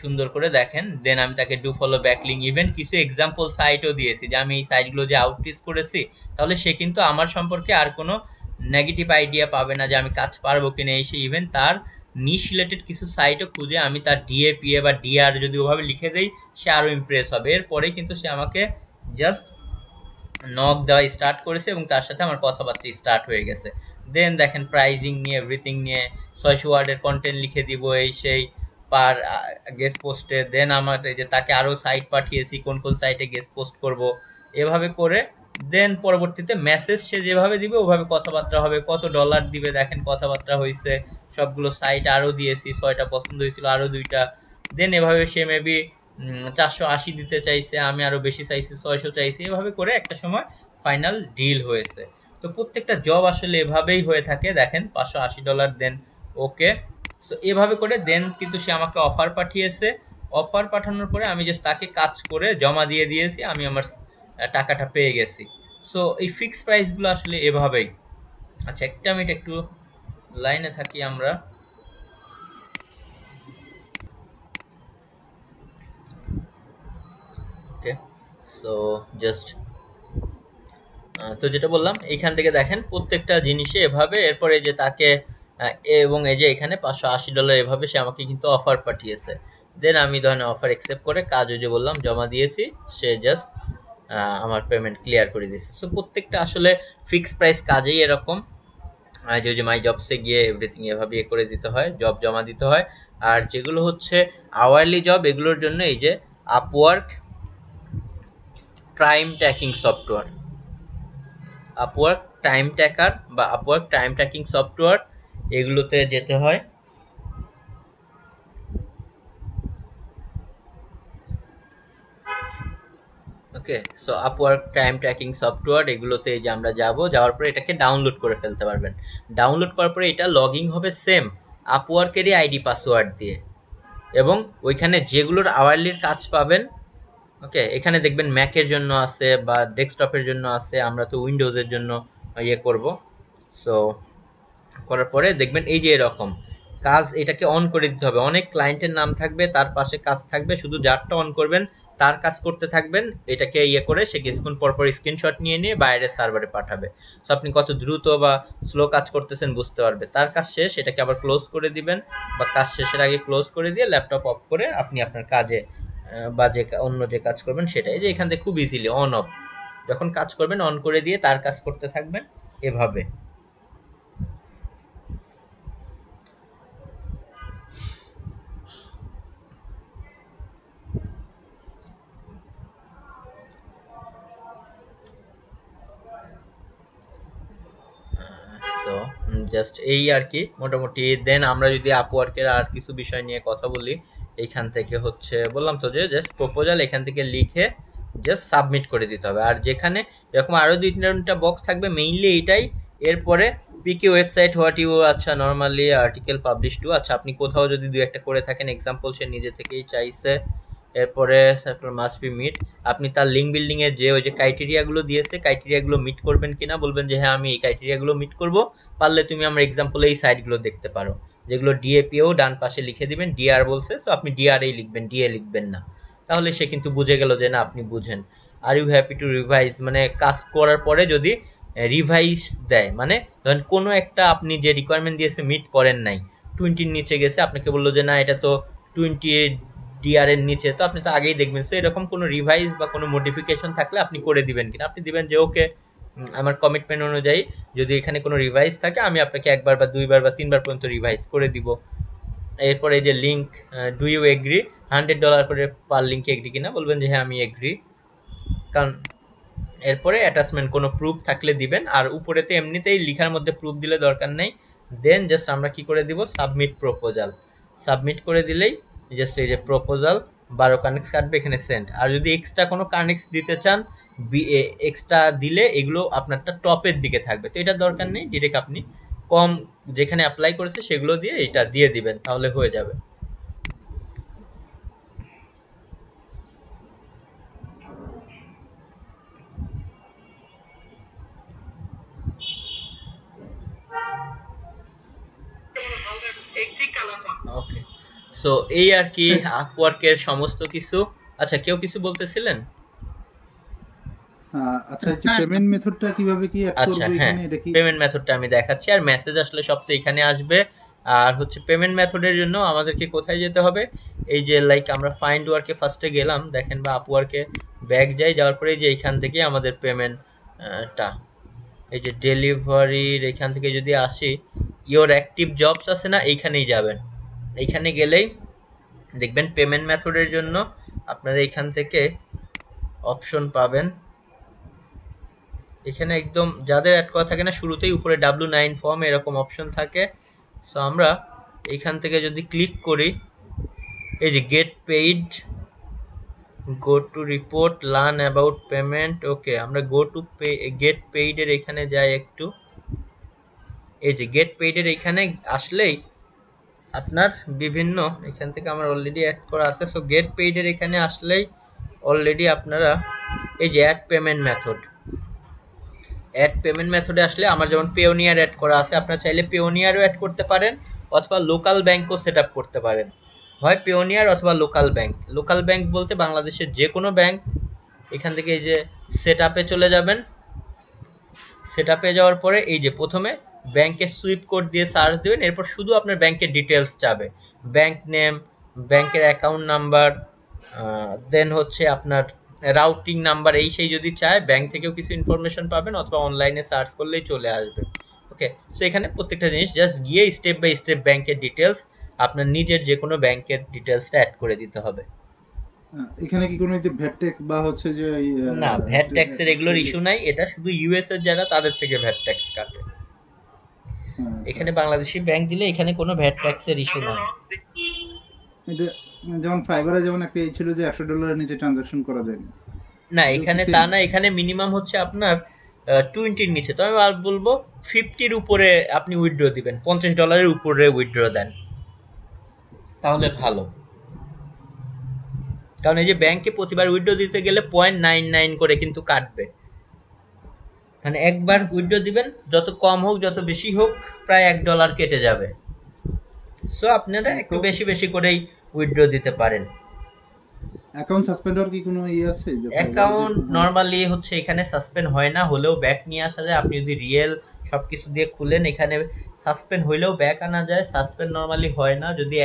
সুন্দর করে দেখেন। দেন আমি তাকে ডু ফলো ব্যাকলিং, ইভেন কিছু এক্সাম্পল সাইটও দিয়েছি যে আমি এই সাইটগুলো যে আউটরিচ করেছি, তাহলে সে কিন্তু আমার সম্পর্কে আর কোনো নেগেটিভ আইডিয়া পাবে না যে আমি কাজ পারবো কিনা এসে, ইভেন তার নিশ রিলেটেড কিছু সাইটও খুঁজে আমি তার ডিএপিএ বা ডিআর যদি ওভাবে লিখে দেই সে আরও ইমপ্রেস হবে। এরপরে কিন্তু সে আমাকে জাস্ট নক দেওয়া স্টার্ট করেছে এবং তার সাথে আমার কথাবার্তা স্টার্ট হয়ে গেছে। দেন দেখেন প্রাইজিং নিয়ে এভরিথিং নিয়ে 600 ওয়ার্ডের কন্টেন্ট লিখে দিব এই সেই পার গেস্ট পোস্টে। দেন আমার এই যে তাকে আরও সাইট পাঠিয়েছি কোন কোন সাইটে গেস্ট পোস্ট করব এভাবে করে। দেন পরবর্তীতে মেসেজ সে যেভাবে দিবে ওভাবে কথাবার্তা হবে, কত ডলার দিবে দেখেন কথাবার্তা হয়েছে, সবগুলো সাইট আরও দিয়েছি, 6টা পছন্দ হয়েছিল আরও 2টা। দেন এভাবে সে মেবি 480 দিতে চাইছে, আমি আরও বেশি চাইছি 600 চাইছি, এভাবে করে একটা সময় ফাইনাল ডিল হয়েছে। তো প্রত্যেকটা জব আসলে এভাবেই হয়ে থাকে। দেখেন $580 দেন ওকে। সো এভাবে করে দেন কিন্তু সে আমাকে অফার পাঠিয়েছে। অফার পাঠানোর পরে আমি জাস্ট তাকে কাজ করে জমা দিয়ে দিয়েছি, আমি আমার টাকাটা পেয়ে গেছি। সো এই ফিক্স প্রাইসগুলো আসলে এভাবেই। আচ্ছা একটা মিনিট একটু লাইনে থাকি আমরা। ওকে সো জাস্ট তো যেটা বললাম এইখান থেকে দেখেন প্রত্যেকটা জিনিসে এভাবে। এরপরে যে তাকে এবং এই যে এখানে $580 এভাবে সে আমাকে কিন্তু অফার পাঠিয়েছে। দেন আমি ধরেন অফার অ্যাকসেপ্ট করে কাজ ওই যে বললাম জমা দিয়েছি, সে জাস্ট আমার পেমেন্ট ক্লিয়ার করে দিয়েছে। সো প্রত্যেকটা আসলে ফিক্স প্রাইস কাজেই এরকম যে মাই জবসে গিয়ে এভরিথিং এভাবে করে দিতে হয়, জব জমা দিতে হয়। আর যেগুলো হচ্ছে আওয়ারলি জব এগুলোর জন্য এই যে Upwork time tracking software, Upwork time tracker বা আপওয়ার্ক টাইম ট্র্যাকিং সফটওয়্যার এগুলোতে যেতে হয়। Okay so Upwork time tracking software এগুলোতে যে আমরা যাব, যাওয়ার পরে এটাকে ডাউনলোড করে ফেলতে পারবেন। ডাউনলোড করার পরে এটা লগইন হবে সেম আপওয়ার্কেরই আইডি পাসওয়ার্ড দিয়ে, এবং ওইখানে যেগুলোর আওয়ারলির কাজ পাবেন। ওকে এখানে দেখবেন ম্যাকের জন্য আছে বা ডেস্কটপের জন্য আছে, আমরা তো উইন্ডোজের জন্য ইয়ে করব। সো করার পরে দেখবেন এই যে এরকম কাজ, এটাকে অন করে দিতে হবে। অনেক ক্লায়েন্টের নাম থাকবে, তার পাশে কাজ থাকবে, শুধু যারটা অন করবেন তার কাজ করতে থাকবেন। এটাকে ইয়ে করে সে কিছুক্ষণ পরপর স্ক্রিনশট নিয়ে নিয়ে বাইরের সার্ভারে পাঠাবে। সো আপনি কত দ্রুত বা স্লো কাজ করতেছেন বুঝতে পারবে। তার কাজ শেষ, এটাকে আবার ক্লোজ করে দিবেন বা কাজ শেষের আগে ক্লোজ করে দিয়ে ল্যাপটপ অফ করে আপনি আপনার কাজে বা যে অন্য যে কাজ করবেন সেটাই যে এখান থেকে খুব ইজিলি অন অফ যখন কাজ করবেন অন করে দিয়ে তার কাজ করতে থাকবেন এভাবে। সো জাস্ট এই আর কি মোটামুটি। দেন আমরা যদি আপওয়ার্কের আর কিছু বিষয় নিয়ে কথা বলি, এইখান থেকে হচ্ছে বললাম তো যে জাস্ট প্রপোজাল এখান থেকে লিখে জাস্ট সাবমিট করে দিতে হবে। আর যেখানে এরকম আরও 2-3টা বক্স থাকবে, মেইনলি এইটাই। এরপরে পিকে ওয়েবসাইট হোয়াট ইউ, আচ্ছা নর্মালি আর্টিকেল পাবলিশ টু, আচ্ছা আপনি কোথাও যদি 2-1টা করে থাকেন, এক্সাম্পল সে নিজে থেকেই চাইছে। এরপরে মাস্ট বি মিট, আপনি তার লিঙ্ক বিল্ডিং এর যে ওই যে ক্রাইটেরিয়াগুলো দিয়েছে ক্রাইটেরিয়াগুলো মিট করবেন কিনা, বলবেন যে হ্যাঁ আমি এই ক্রাইটেরিয়াগুলো মিট করব, পারলে তুমি আমার এক্সাম্পল এই সাইটগুলো দেখতে পারো, যেগুলো ডিএপিও ডান পাশে লিখে দিবেন। ডিআর বলছে সো আপনি ডিআরই লিখবেন, ডিএ লিখবেন না, তাহলে সে কিন্তু বুঝে গেল যে না আপনি বুঝেন। Are you happy to revise, মানে কাজ করার পরে যদি রিভাইজ দেয়, মানে ধরেন কোনো একটা আপনি যে রিকোয়ারমেন্ট দিয়েছে মিট করেন নাই, 20-র নিচে গেছে, আপনাকে বললো যে না এটা তো 20 ডিআর এর নিচে, তো আপনি তো আগেই দেখবেন। সো এরকম কোনো রিভাইজ বা কোনো মডিফিকেশন থাকলে আপনি করে দিবেন কিনা, আপনি দিবেন যে ওকে আমার কমিটমেন্ট অনুযায়ী যদি এখানে কোনো রিভাইজ থাকে আমি আপনাকে 1বার বা 2বার বা 3বার পর্যন্ত রিভাইজ করে দিব। এরপরে এই যে লিঙ্ক, ডু ইউ এগ্রি, $100 করে পার লিঙ্কে এগ্রি কিনা, বলবেন যে হ্যাঁ আমি এগ্রি। কারণ এরপরে অ্যাটাচমেন্ট কোনো প্রুফ থাকলে দিবেন, আর উপরেতে এমনিতেই লিখার মধ্যে প্রুফ দিলে দরকার নেই। দেন জাস্ট আমরা কি করে দিব, সাবমিট প্রপোজাল, সাবমিট করে দিলেই জাস্ট এই যে প্রপোজাল 12 কানেক্ট কাটবে, এখানে সেন্ড। আর যদি এক্সট্রা কোনো কানেক্ট দিতে চান, এক্সট্রা দিলে এগুলো আপনারটা টপের দিকে থাকবে, তো এটা দরকার নেই, ডিরেক্ট আপনি কম যেখানে অ্যাপ্লাই করেছে সেগুলো দিয়ে এটা দিয়ে দিবেন, তাহলে হয়ে যাবে। ওকে সো এই আর কি আপওয়ার্কের সমস্ত কিছু। আচ্ছা কেউ কিছু বলতেছিলেন? আচ্ছা, এই যে পেমেন্ট মেথডটা কিভাবে কি অ্যাড আচ্ছা, করবো হ্যাঁ, এখানে, এটা কি? পেমেন্ট মেথডটা আমি দেখাচ্ছি। আর মেসেজ আসলে সব তো এখানে আসবে। আর হচ্ছে পেমেন্ট মেথডের জন্য আমাদেরকে কোথায় যেতে হবে, এই যে লাইক আমরা ফাইন্ড ওয়ার্কে ফার্স্টে গেলাম দেখেন, বা আপওয়ার্কে ব্যাক যাই, যাওয়ার পরে যে এইখান থেকে আমাদের পেমেন্টটা, এই যে ডেলিভারির এখান থেকে যদি আসি, ইওর অ্যাক্টিভ জবস আছে না, এইখানেই যাবেন। এইখানে গেলেই দেখবেন পেমেন্ট মেথডের জন্য আপনারা এইখান থেকে অপশন পাবেন। এখানে একদম যাদের অ্যাড করা থাকে না শুরুতেই উপরে W9 ফর্ম এরকম অপশন থাকে। সো আমরা এইখান থেকে যদি ক্লিক করি, এই যে get paid, go to report, learn about payment, okay আমরা গো টু গেট পেইড এর এখানে যাই একটু। এই যে গেট পেইড এর এখানে আসলেই আপনার বিভিন্ন, এখান থেকে আমার অলরেডি অ্যাড করা আছে। সো গেট পেইড এর এখানে আসলেই অলরেডি আপনারা এই যে add payment method, add payment মেথডে আসলে আমার যেমন পেওনিয়ার অ্যাড করা আছে, আপনারা চাইলে পেওনিয়ারও অ্যাড করতে পারেন অথবা লোকাল ব্যাংকও সেট আপ করতে পারেন, হয় পেওনিয়ার অথবা লোকাল ব্যাংক। লোকাল ব্যাংক বলতে বাংলাদেশের যে কোনো ব্যাংক। এখান থেকে এই যে সেট আপে চলে যাবেন। সেট আপে যাওয়ার পরে এই যে প্রথমে ব্যাংকের সুইপ কোড দিয়ে সার্চ দেবেন, এরপর শুধু আপনার ব্যাংকের ডিটেলস চাবে, ব্যাংক নেম, ব্যাংকের অ্যাকাউন্ট নাম্বার, দেন হচ্ছে আপনার রাউটিং নাম্বার, এই সেই যদি চায় ব্যাংক থেকেও কিছু ইনফরমেশন পাবেন অথবা অনলাইনে সার্চ করলেই চলে আসবে। ওকে, সো এখানে প্রত্যেকটা জিনিস জাস্ট গিয়ে স্টেপ বাই স্টেপ ব্যাংকের ডিটেলস, আপনার নিজের যে কোনো ব্যাংকের ডিটেলসটা অ্যাড করে দিতে হবে। এখানে কি কোনো ভ্যাট ট্যাক্স বা হচ্ছে যে না, ভ্যাট ট্যাক্সের এগুলোর ইস্যু নাই, এটা শুধু ইউএস এর যারা তাদের থেকে ভ্যাট ট্যাক্স কাটে। এখানে বাংলাদেশি ব্যাংক দিলে এখানে কোনো ভ্যাট ট্যাক্সের ইস্যু নাই। এটা যেমন ফাইবারে যেমন একটা এই ছিল যে $100 নিচে ট্রানজাকশন করা যায় না। না, এখানে তা না, এখানে মিনিমাম হচ্ছে আপনার 20-র নিচে। তো আমি আর বলবো 50-র উপরে আপনি উইথড্র দিবেন, $50 উপরে উইথড্র দেন, তাহলে ভালো। কারণ এই যে ব্যাংকে প্রতিবার উইথড্র দিতে গেলে 0.99 করে কিন্তু কাটবে। মানে একবার উইথড্র দিবেন, যত কম হোক যত বেশি হোক, প্রায় $1 কেটে যাবে। সো আপনারা একটু বেশি বেশি করেই উইথড্র দিতে পারেন। অ্যাকাউন্ট সাসপেন্ড হওয়ার কি কোনো আছে? যে অ্যাকাউন্ট নরমালি হচ্ছে এখানে সাসপেন্ড হয় না, হলেও ব্যাক নিয়ে আসা যায়। আপনি যদি রিয়েল সবকিছু দিয়ে খুলেন, এখানে সাসপেন্ড হইলেও ব্যাক আনা যায়। সাসপেন্ড নরমালি হয় না যদি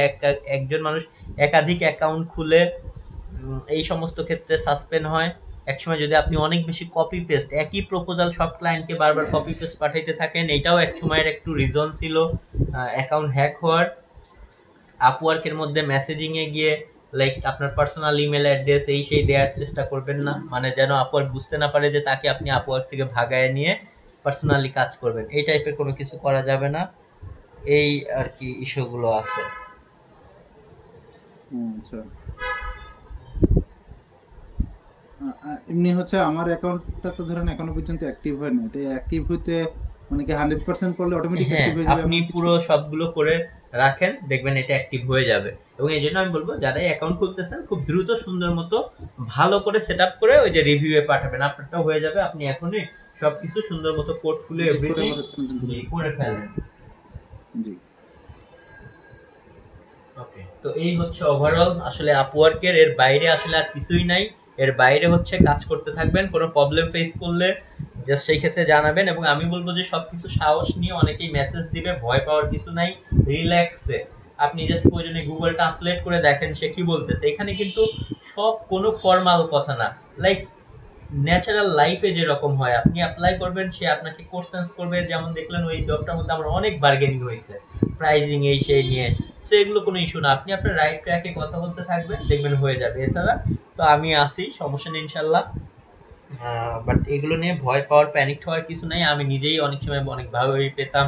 একজন মানুষ একাধিক অ্যাকাউন্ট খুলে, এই সমস্ত ক্ষেত্রে সাসপেন্ড হয়। একসময় যদি আপনি অনেক বেশি কপি পেস্ট, একই প্রপোজাল সব ক্লায়েন্টকে বারবার কপি পেস্ট পাঠাইতে থাকেন, এইটাও এক সময়ের একটু রিজন ছিল অ্যাকাউন্ট হ্যাক হওয়ার। আপওয়ার্কের মধ্যে মেসেজিংয়ে গিয়ে লাইক আপনার পার্সোনাল ইমেল অ্যাড্রেস এই সেই দেওয়ার চেষ্টা করবেন না, মানে যেন আপওয়ার্ক বুঝতে না পারে যে তাকে আপনি আপওয়ার্ক থেকে ভাগায় নিয়ে পার্সোনালি কাজ করবেন, এই টাইপের কোনো কিছু করা যাবে না। এই আর কি ইস্যুগুলো আছে। আচ্ছা, এমনি হচ্ছে আমার অ্যাকাউন্টটা তো ধরেন এখনো পর্যন্ত অ্যাক্টিভ হয় না, এটা অ্যাক্টিভ হতে মানে কি 100% করলে অটোমেটিক হ্যাঁ, অ্যাক্টিভ হয়ে যাবে? আপনি পুরো সবগুলো করে রাখেন, দেখবেন এটা অ্যাক্টিভ হয়ে যাবে। এবং এই জন্য আমি বলবো যারা অ্যাকাউন্ট খুলতেছেন খুব দ্রুত সুন্দর মতো ভালো করে সেট আপ করে ওই যে রিভিউয়ে পাঠাবেন, আপনারটাও হয়ে যাবে। আপনি এখনই সবকিছু সুন্দর মতো পোর্টফোলিও এভরিথিং করে ফেলেন। জি, ওকে, তো এই হচ্ছে ওভারঅল আসলে আপওয়ার্কের। এর বাইরে আসলে আর কিছুই নাই। এর বাইরে হচ্ছে কাজ করতে থাকবেন, কোনো প্রবলেম ফেস করলে জাস্ট সেই ক্ষেত্রে জানাবেন। এবং আমি বলবো যে সব কিছু সাহস নিয়ে, অনেকেই মেসেজ দিবে, ভয় পাওয়ার কিছু নাই, রিল্যাক্সে আপনি জাস্ট প্রয়োজনে গুগল ট্রান্সলেট করে দেখেন সে কি বলতেছে। এখানে কিন্তু সব কোনো ফর্মাল কথা না, লাইক ন্যাচারাল লাইফে যেরকম হয়, আপনি অ্যাপ্লাই করবেন, সে আপনাকে কোশ্চেন্স করবে। যেমন দেখলেন ওই জবটার মধ্যে আমার অনেক বার্গেনিং হয়েছে, প্রাইজিং এই সেই নিয়ে। সো এগুলো কোনো ইস্যু না, আপনি আপনার রাইট ট্র্যাকে কথা বলতে থাকবেন, দেখবেন হয়ে যাবে। এছাড়া তো আমি আসি, সমস্যা নেই ইনশাল্লাহ। বাট এগুলো নিয়ে ভয় পাওয়ার, প্যানিক হওয়ার কিছু নেই। আমি নিজেই অনেক সময় অনেকভাবে পেতাম,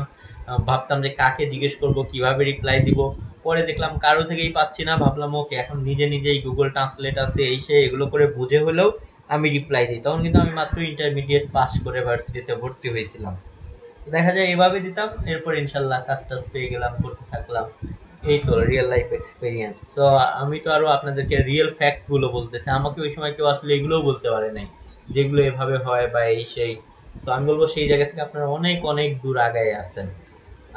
ভাবতাম যে কাকে জিজ্ঞেস করব, কিভাবে রিপ্লাই দিব। পরে দেখলাম কারো থেকেই পাচ্ছি না, ভাবলাম ওকে এখন নিজে নিজেই গুগল ট্রান্সলেট আছে এই সে, এগুলো করে বুঝে হলেও আমি রিপ্লাই দিই। তখন কিন্তু আমি মাত্র ইন্টারমিডিয়েট পাস করে ভার্সিটিতে ভর্তি হয়েছিলাম। দেখা যায় এভাবে দিতাম, এরপর ইনশাল্লাহ কাজ টাজ পেয়ে গেলাম, করতে থাকলাম। এই তো রিয়েল লাইফ এক্সপিরিয়েন্স। তো আমি তো আরো আপনাদেরকে রিয়েল ফ্যাক্টগুলো বলতেছি, আমাকে ওই সময় কেউ আসলে এগুলোও বলতে পারে নাই যেগুলো এভাবে হয় বা এই সেই। তো আমি বলবো সেই জায়গা থেকে আপনারা অনেক অনেক দূর আগায় আছেন।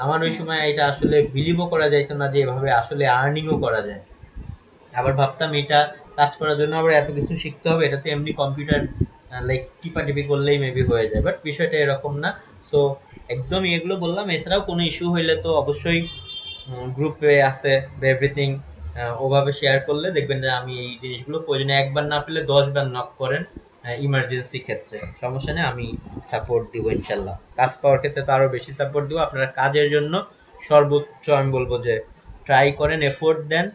আমার ওই সময় এটা আসলে বিলিভও করা যাইতো না যে এভাবে আসলে আর্নিংও করা যায়। আবার ভাবতাম এটা কাজ করার জন্য আবার এত কিছু শিখতে হবে, এটা তো এমনি কম্পিউটার লাইক টিপাটিপি করলেই মেবি হয়ে যায়, বাট বিষয়টা এরকম না। সো একদমই এগুলো বললাম। এছাড়াও কোনো ইস্যু হইলে তো অবশ্যই গ্রুপে আছে বা এভরিথিং, ওভাবে শেয়ার করলে দেখবেন যে আমি এই জিনিসগুলো প্রয়োজনে একবার না পেলে 10 বার নক করেন ইমার্জেন্সি ক্ষেত্রে, সমস্যা নেই, আমি সাপোর্ট দিব ইনশাল্লাহ। কাজ পাওয়ার ক্ষেত্রে তো আরও বেশি সাপোর্ট দিব। আপনারা কাজের জন্য সর্বোচ্চ আমি বলবো যে ট্রাই করেন, এফোর্ট দেন।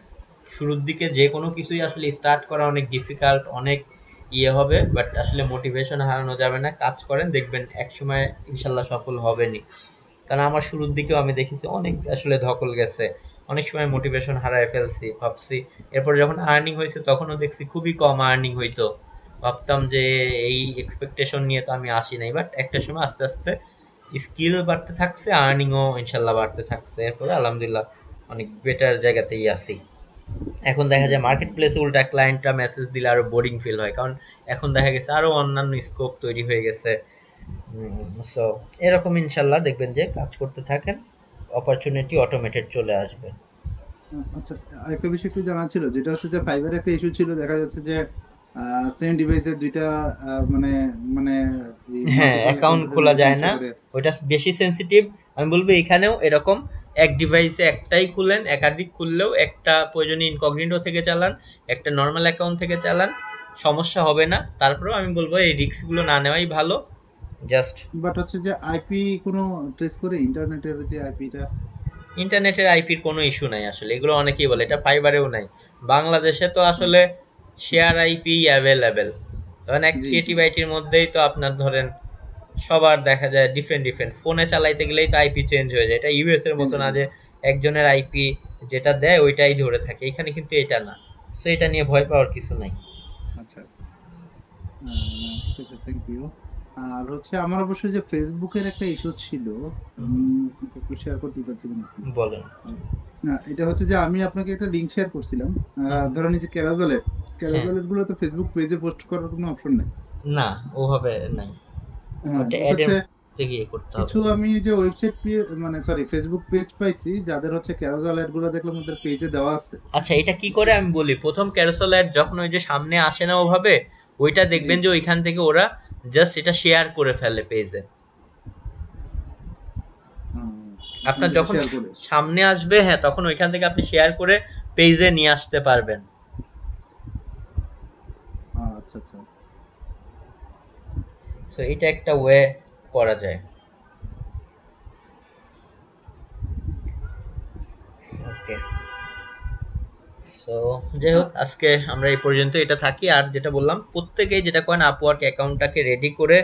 শুরুর দিকে যে কোনো কিছুই আসলে স্টার্ট করা অনেক ডিফিকাল্ট, অনেক হবে, বাট আসলে মোটিভেশন হারানো যাবে না। কাজ করেন, দেখবেন একসময় ইনশাল্লাহ সফল হবেনই। কারণ আমার শুরুর দিকেও আমি দেখেছি অনেক আসলে ধকল গেছে, অনেক সময় মোটিভেশন হারায় ফেলছি, ভাবছি। এরপর যখন আর্নিং হয়েছে তখনও দেখছি খুবই কম আর্নিং হইতো, ভাবতাম যে এই এক্সপেকটেশন নিয়ে তো আমি আসি নাই। বাট একটা সময় আস্তে আস্তে স্কিল বাড়তে থাকছে, আর্নিংও ইনশাল্লাহ বাড়তে থাকছে। এরপরে আলহামদুলিল্লাহ অনেক বেটার জায়গাতেই আসি। এখন দেখা যায় মার্কেট প্লেসে উল্টা ক্লায়েন্টরা মেসেজ দিলে আরো বোরিং ফিল হয়, কারণ এখন দেখা গেছে আরো অন্যান্য স্কোপ তৈরি হয়ে গেছে। সো এরকম ইনশাল্লাহ দেখবেন যে কাজ করতে থাকেন, অপরচুনিটি অটোমেটেড চলে আসবে। আচ্ছা, আরেকটা বিষয় একটু জানা ছিল, যেটা হচ্ছে যে ফাইবার একটা ইস্যু ছিল, দেখা যাচ্ছে যে সেম ডিভাইসে দুইটা মানে মানে হ্যাঁ, মাল্টিপল অ্যাকাউন্ট অ্যাকাউন্ট খোলা যায় সমস্যা না, করে। ওইটা বেশি সেনসিটিভ। আমি বলবো এখানেও এরকম, এক ডিভাইসে একটাই খুলেন, একাধিক খুললেও একটা প্রয়োজনীয় ইনকগনিটো থেকে চালান, একটা নর্মাল অ্যাকাউন্ট থেকে চালান, সমস্যা হবে না। তারপরেও আমি বলবো এই রিস্কগুলো না নেওয়াই ভালো। জাস্ট বাট হচ্ছে যে আইপি কোনো ট্রেস করে, ইন্টারনেটের যে আইপিটা। ইন্টারনেটের আইপির কোনো ইস্যু নাই আসলে, এগুলো অনেকেই বলে, এটা ফাইবারেও নাই। বাংলাদেশে তো আসলে শেয়ার আইপি অ্যাভেলেবেল, কারণ এক জি জি ক্রিয়েটিভ আইটির মধ্যেই তো আপনার ধরেন সবার দেখা যায় ডিফারেন্ট ডিফারেন্ট। ফোনে চালাইতে গেলেই তো আইপি চেঞ্জ হয়ে যায়, এটা ইউএস এর মতো চেঞ্জ না হয়ে যে একজনের আইপি যেটা দেয় ওইটাই ধরে থাকে, এখানে কিন্তু এটা না। সো এটা নিয়ে ভয় পাওয়ার কিছু নাই। আচ্ছা, না ঠিক আছে, থ্যাংক ইউ। আর হচ্ছে আমার অবশ্যই যে ফেসবুকের একটা ইস্যু ছিল, একটু শেয়ার করতে চাচ্ছিলাম আর কি। বলেন। না, এটা হচ্ছে যে আমি আপনাকে একটা লিঙ্ক শেয়ার করছিলাম, ধরেন এই যে ক্যারাজলেট, হ্যাঁ, ক্যারাজলেট গুলো তো ফেসবুক পেজে পোস্ট করার কোনো অপশন নেই। না ওভাবে নাই, হ্যাঁ, ওটা বাট অ্যাডের হচ্ছে মধ্যে গিয়ে করতে হবে। কিছু আমি যে ওয়েবসাইট মানে সরি ফেসবুক পেজ পাইছি যাদের হচ্ছে ক্যারাজল অ্যাড গুলো দেখলাম ওদের পেজে দেওয়া আছে। আচ্ছা, এটা কি করে আমি বলি। প্রথম ক্যারোসেল অ্যাড যখন ওই যে সামনে আসে না ওভাবে, ওইটা জি, দেখবেন যে ওইখান থেকে ওরা জাস্ট এটা শেয়ার করে ফেলে পেজে। আপনি আপনার যেটা যখন শেয়ার করে। সামনে আসবে, হ্যাঁ, তখন ওইখান থেকে আপনি শেয়ার করে পেজে নিয়ে আসতে পারবেন। আচ্ছা আচ্ছা, সো এটা একটা ওয়ে করা যায়। ওকে, সো যাই হোক আজকে আমরা এই পর্যন্ত এটা থাকি। আর যেটা বললাম, প্রত্যেকেই যেটা করেন আপওয়ার্ক অ্যাকাউন্টটাকে রেডি করে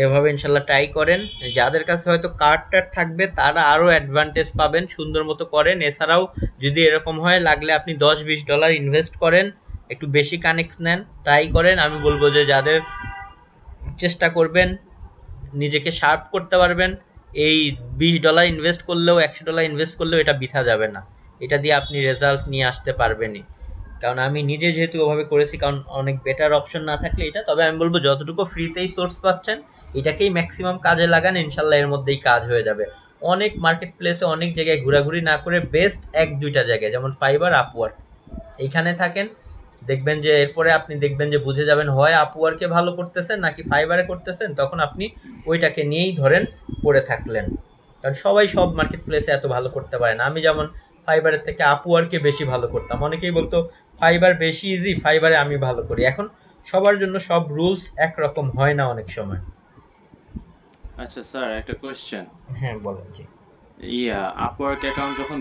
এভাবে ইনশাল্লাহ ট্রাই করেন। যাদের কাছে হয়তো কার্ড টার্ড থাকবে তারা আরও অ্যাডভান্টেজ পাবেন, সুন্দর মতো করেন। এছাড়াও যদি এরকম হয়, লাগলে আপনি $10-20 ইনভেস্ট করেন, একটু বেশি কানেক্ট নেন, ট্রাই করেন। আমি বলবো যে যাদের চেষ্টা করবেন নিজেকে শার্প করতে পারবেন, এই $20 ইনভেস্ট করলেও $100 ইনভেস্ট করলেও এটা বৃথা যাবে না, এটা দিয়ে আপনি রেজাল্ট নিয়ে আসতে পারবেনই। কারণ আমি নিজে যেহেতু ওভাবে করেছি, কারণ অনেক বেটার অপশন না থাকলে এটা। তবে আমি বলবো যতটুকু ফ্রিতেই সোর্স পাচ্ছেন এটাকেই ম্যাক্সিমাম কাজে লাগান, ইনশাল্লাহ এর মধ্যেই কাজ হয়ে যাবে। অনেক মার্কেট প্লেসে অনেক জায়গায় ঘোরাঘুরি না করে বেস্ট 1-2টা জায়গায়, যেমন ফাইবার, আপওয়ার্ক, এইখানে থাকেন। দেখবেন যে এরপরে আপনি দেখবেন যে বুঝে যাবেন হয় আপওয়ার্কে ভালো করতেছেন নাকি ফাইবারে করতেছেন, তখন আপনি ওইটাকে নিয়েই ধরেন পড়ে থাকলেন। কারণ সবাই সব মার্কেট প্লেসে এত ভালো করতে পারে না। আমি যেমন ফাইবারের থেকে আপওয়ার্কে বেশি ভালো করতাম, অনেকেই বলতো ফাইবার বেশি ইজি, ফাইবারে আমি ভালো করি। এখন সবার জন্য সব রুলস একরকম হয় না অনেক সময়। আচ্ছা স্যার, একটা কোয়েশ্চেন। হ্যাঁ বলেন। জি, আপওয়ার্ক অ্যাকাউন্ট যখন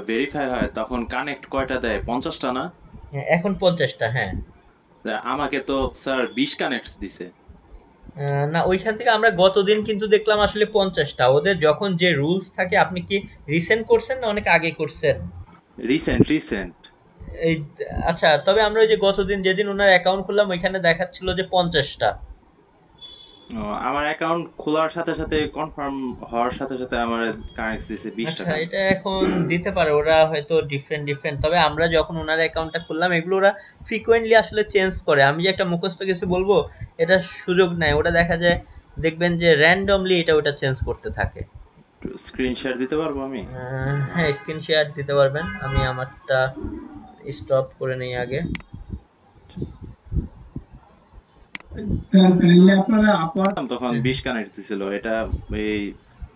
ভেরিফাই হয় তখন কানেক্ট কয়টা দেয়? 50টা না? হ্যাঁ, এখন 50টা। হ্যাঁ, আমাকে তো স্যার 20 কানেক্টস দিছে। না ওইখান থেকে আমরা গতদিন কিন্তু দেখলাম আসলে 50টা। ওদের যখন যে রুলস থাকে, আপনি কি রিসেন্ট করছেন না অনেক আগে করছেন? রিসেন্ট। এই আচ্ছা, তবে আমরা ওই যে গতদিন যেদিন ওনার অ্যাকাউন্ট খুললাম ওইখানে দেখাচ্ছিল যে 50টা। আমার অ্যাকাউন্ট খোলার সাথে সাথে কনফার্ম হওয়ার সাথে সাথে আমার কানেক্টস দিছে 20টা আচ্ছা, এটা কানেক্টস। এখন দিতে পারে, ওরা হয়তো ডিফারেন্ট। তবে আমরা যখন ওনার অ্যাকাউন্টটা খুললাম এগুলো ওরা ফ্রিকোয়েন্টলি আসলে চেঞ্জ করে। আমি যে একটা মুখস্থ কিছু বলবো এটা সুযোগ নাই, ওটা দেখা যায় দেখবেন যে র্যান্ডমলি ওটা চেঞ্জ করতে থাকে। স্ক্রিন শেয়ার দিতে পারবো আমি? হ্যাঁ, স্ক্রিন শেয়ার দিতে পারবেন। আমি আমারটা স্টপ করে নেই আগে। স্যার কাইন্ডলি আপনারা আপার তখন 20 কানেক্ট দিছিল, এটা এই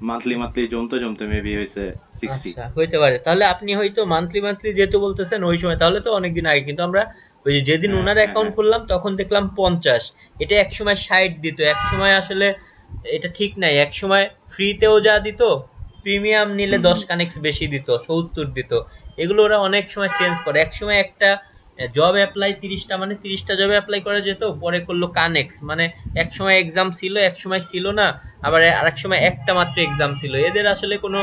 মান্থলি জমতে মেবি হয়েছে 60। আচ্ছা হইতে পারে, তাহলে আপনি হয়তো মান্থলি যেহেতু বলতেছেন ওই সময়, তাহলে তো অনেকদিন আগে। কিন্তু আমরা ওই যে যেদিন হ্যাঁ ওনার হ্যাঁ অ্যাকাউন্ট হ্যাঁ খুললাম তখন দেখলাম 50, এটা এক সময় 60 দিত, এক সময় আসলে এটা ঠিক নাই, এক সময় ফ্রিতেও যা দিত, প্রিমিয়াম নিলে হুম 10 হুম কানেক্ট বেশি দিত, 70 দিত। এগুলো ওরা অনেক সময় চেঞ্জ করে। এক সময় একটা জব অ্যাপ্লাই 30টা, মানে 30টা জবে অ্যাপ্লাই করা যেত, পরে করলো কানেক্স, মানে এক সময় এক্সাম ছিল এক সময় ছিল না, আবার আরেক সময় একটা মাত্র এক্সাম ছিল। এদের আসলে কোনো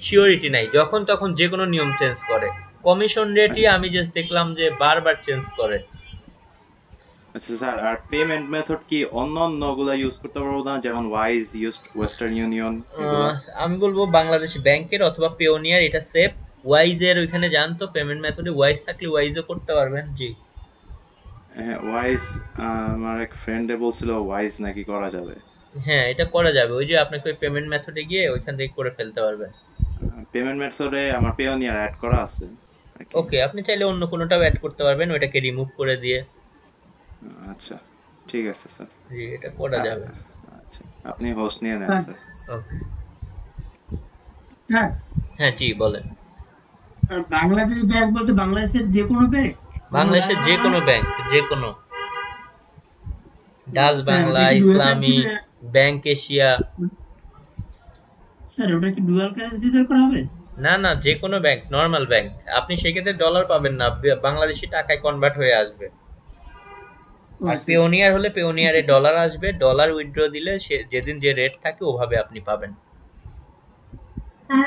সিওরিটি নাই, যখন তখন যে কোনো নিয়ম চেঞ্জ করে। কমিশন রেটই আচ্ছা আমি জাস্ট দেখলাম যে বারবার চেঞ্জ করে। আচ্ছা স্যার, আর পেমেন্ট মেথড কি অন্য গুলা ইউজ করতে পারবো না, যেমন ওয়াইজ, ওয়েস্টার্ন ইউনিয়ন এগুলা? আমি বলবো বাংলাদেশ ব্যাংকের অথবা পেওনিয়ার, এটা সেফ। ওয়াইজের ওইখানে যান তো, পেমেন্ট মেথডে ওয়াইজ থাকলে ওয়াইজও করতে পারবেন। জি হ্যাঁ ওয়াইজ, আমার এক ফ্রেন্ডে বলছিল ওয়াইজ নাকি করা যাবে। হ্যাঁ, এটা করা যাবে। ওই যে আপনাকে ওই পেমেন্ট মেথডে গিয়ে ওইখান থেকে করে ফেলতে পারবেন। পেমেন্ট মেথডে আমার পেওনিয়ার অ্যাড করা আছে আর কি। ওকে, আপনি চাইলে অন্য কোনোটাও অ্যাড করতে পারবেন ওইটাকে রিমুভ করে দিয়ে। আচ্ছা ঠিক আছে স্যার। জি, এটা করা আ- যাবে। আচ্ছা আপনি হোস্ট নিয়ে নেন স্যার স্যার। ওকে, স্যার হ্যাঁ জি বলেন। বাংলাদেশ ব্যাংক বলতে বাংলাদেশের যে কোনো ব্যাংক? বাংলাদেশের যে কোনো ব্যাংক, যে কোনো, ডাচ স্যার বাংলা, ওটা কি dual currency? Islamic bank, Asia. Sir ওটা কি ডুয়াল কারেন্সিতে করা হবে? না না, যে কোনো ব্যাংক, নর্মাল ব্যাংক। আপনি সেক্ষেত্রে ডলার পাবেন না, বাংলাদেশি টাকায় কনভার্ট হয়ে আসবে। ও আর আচ্ছা, পেওনিয়ার হলে ঠিক পেওনিয়ারে আছে। ডলার আসবে, ডলার উইথড্র দিলে সে যেদিন যে রেট থাকে ওভাবে আপনি পাবেন। আর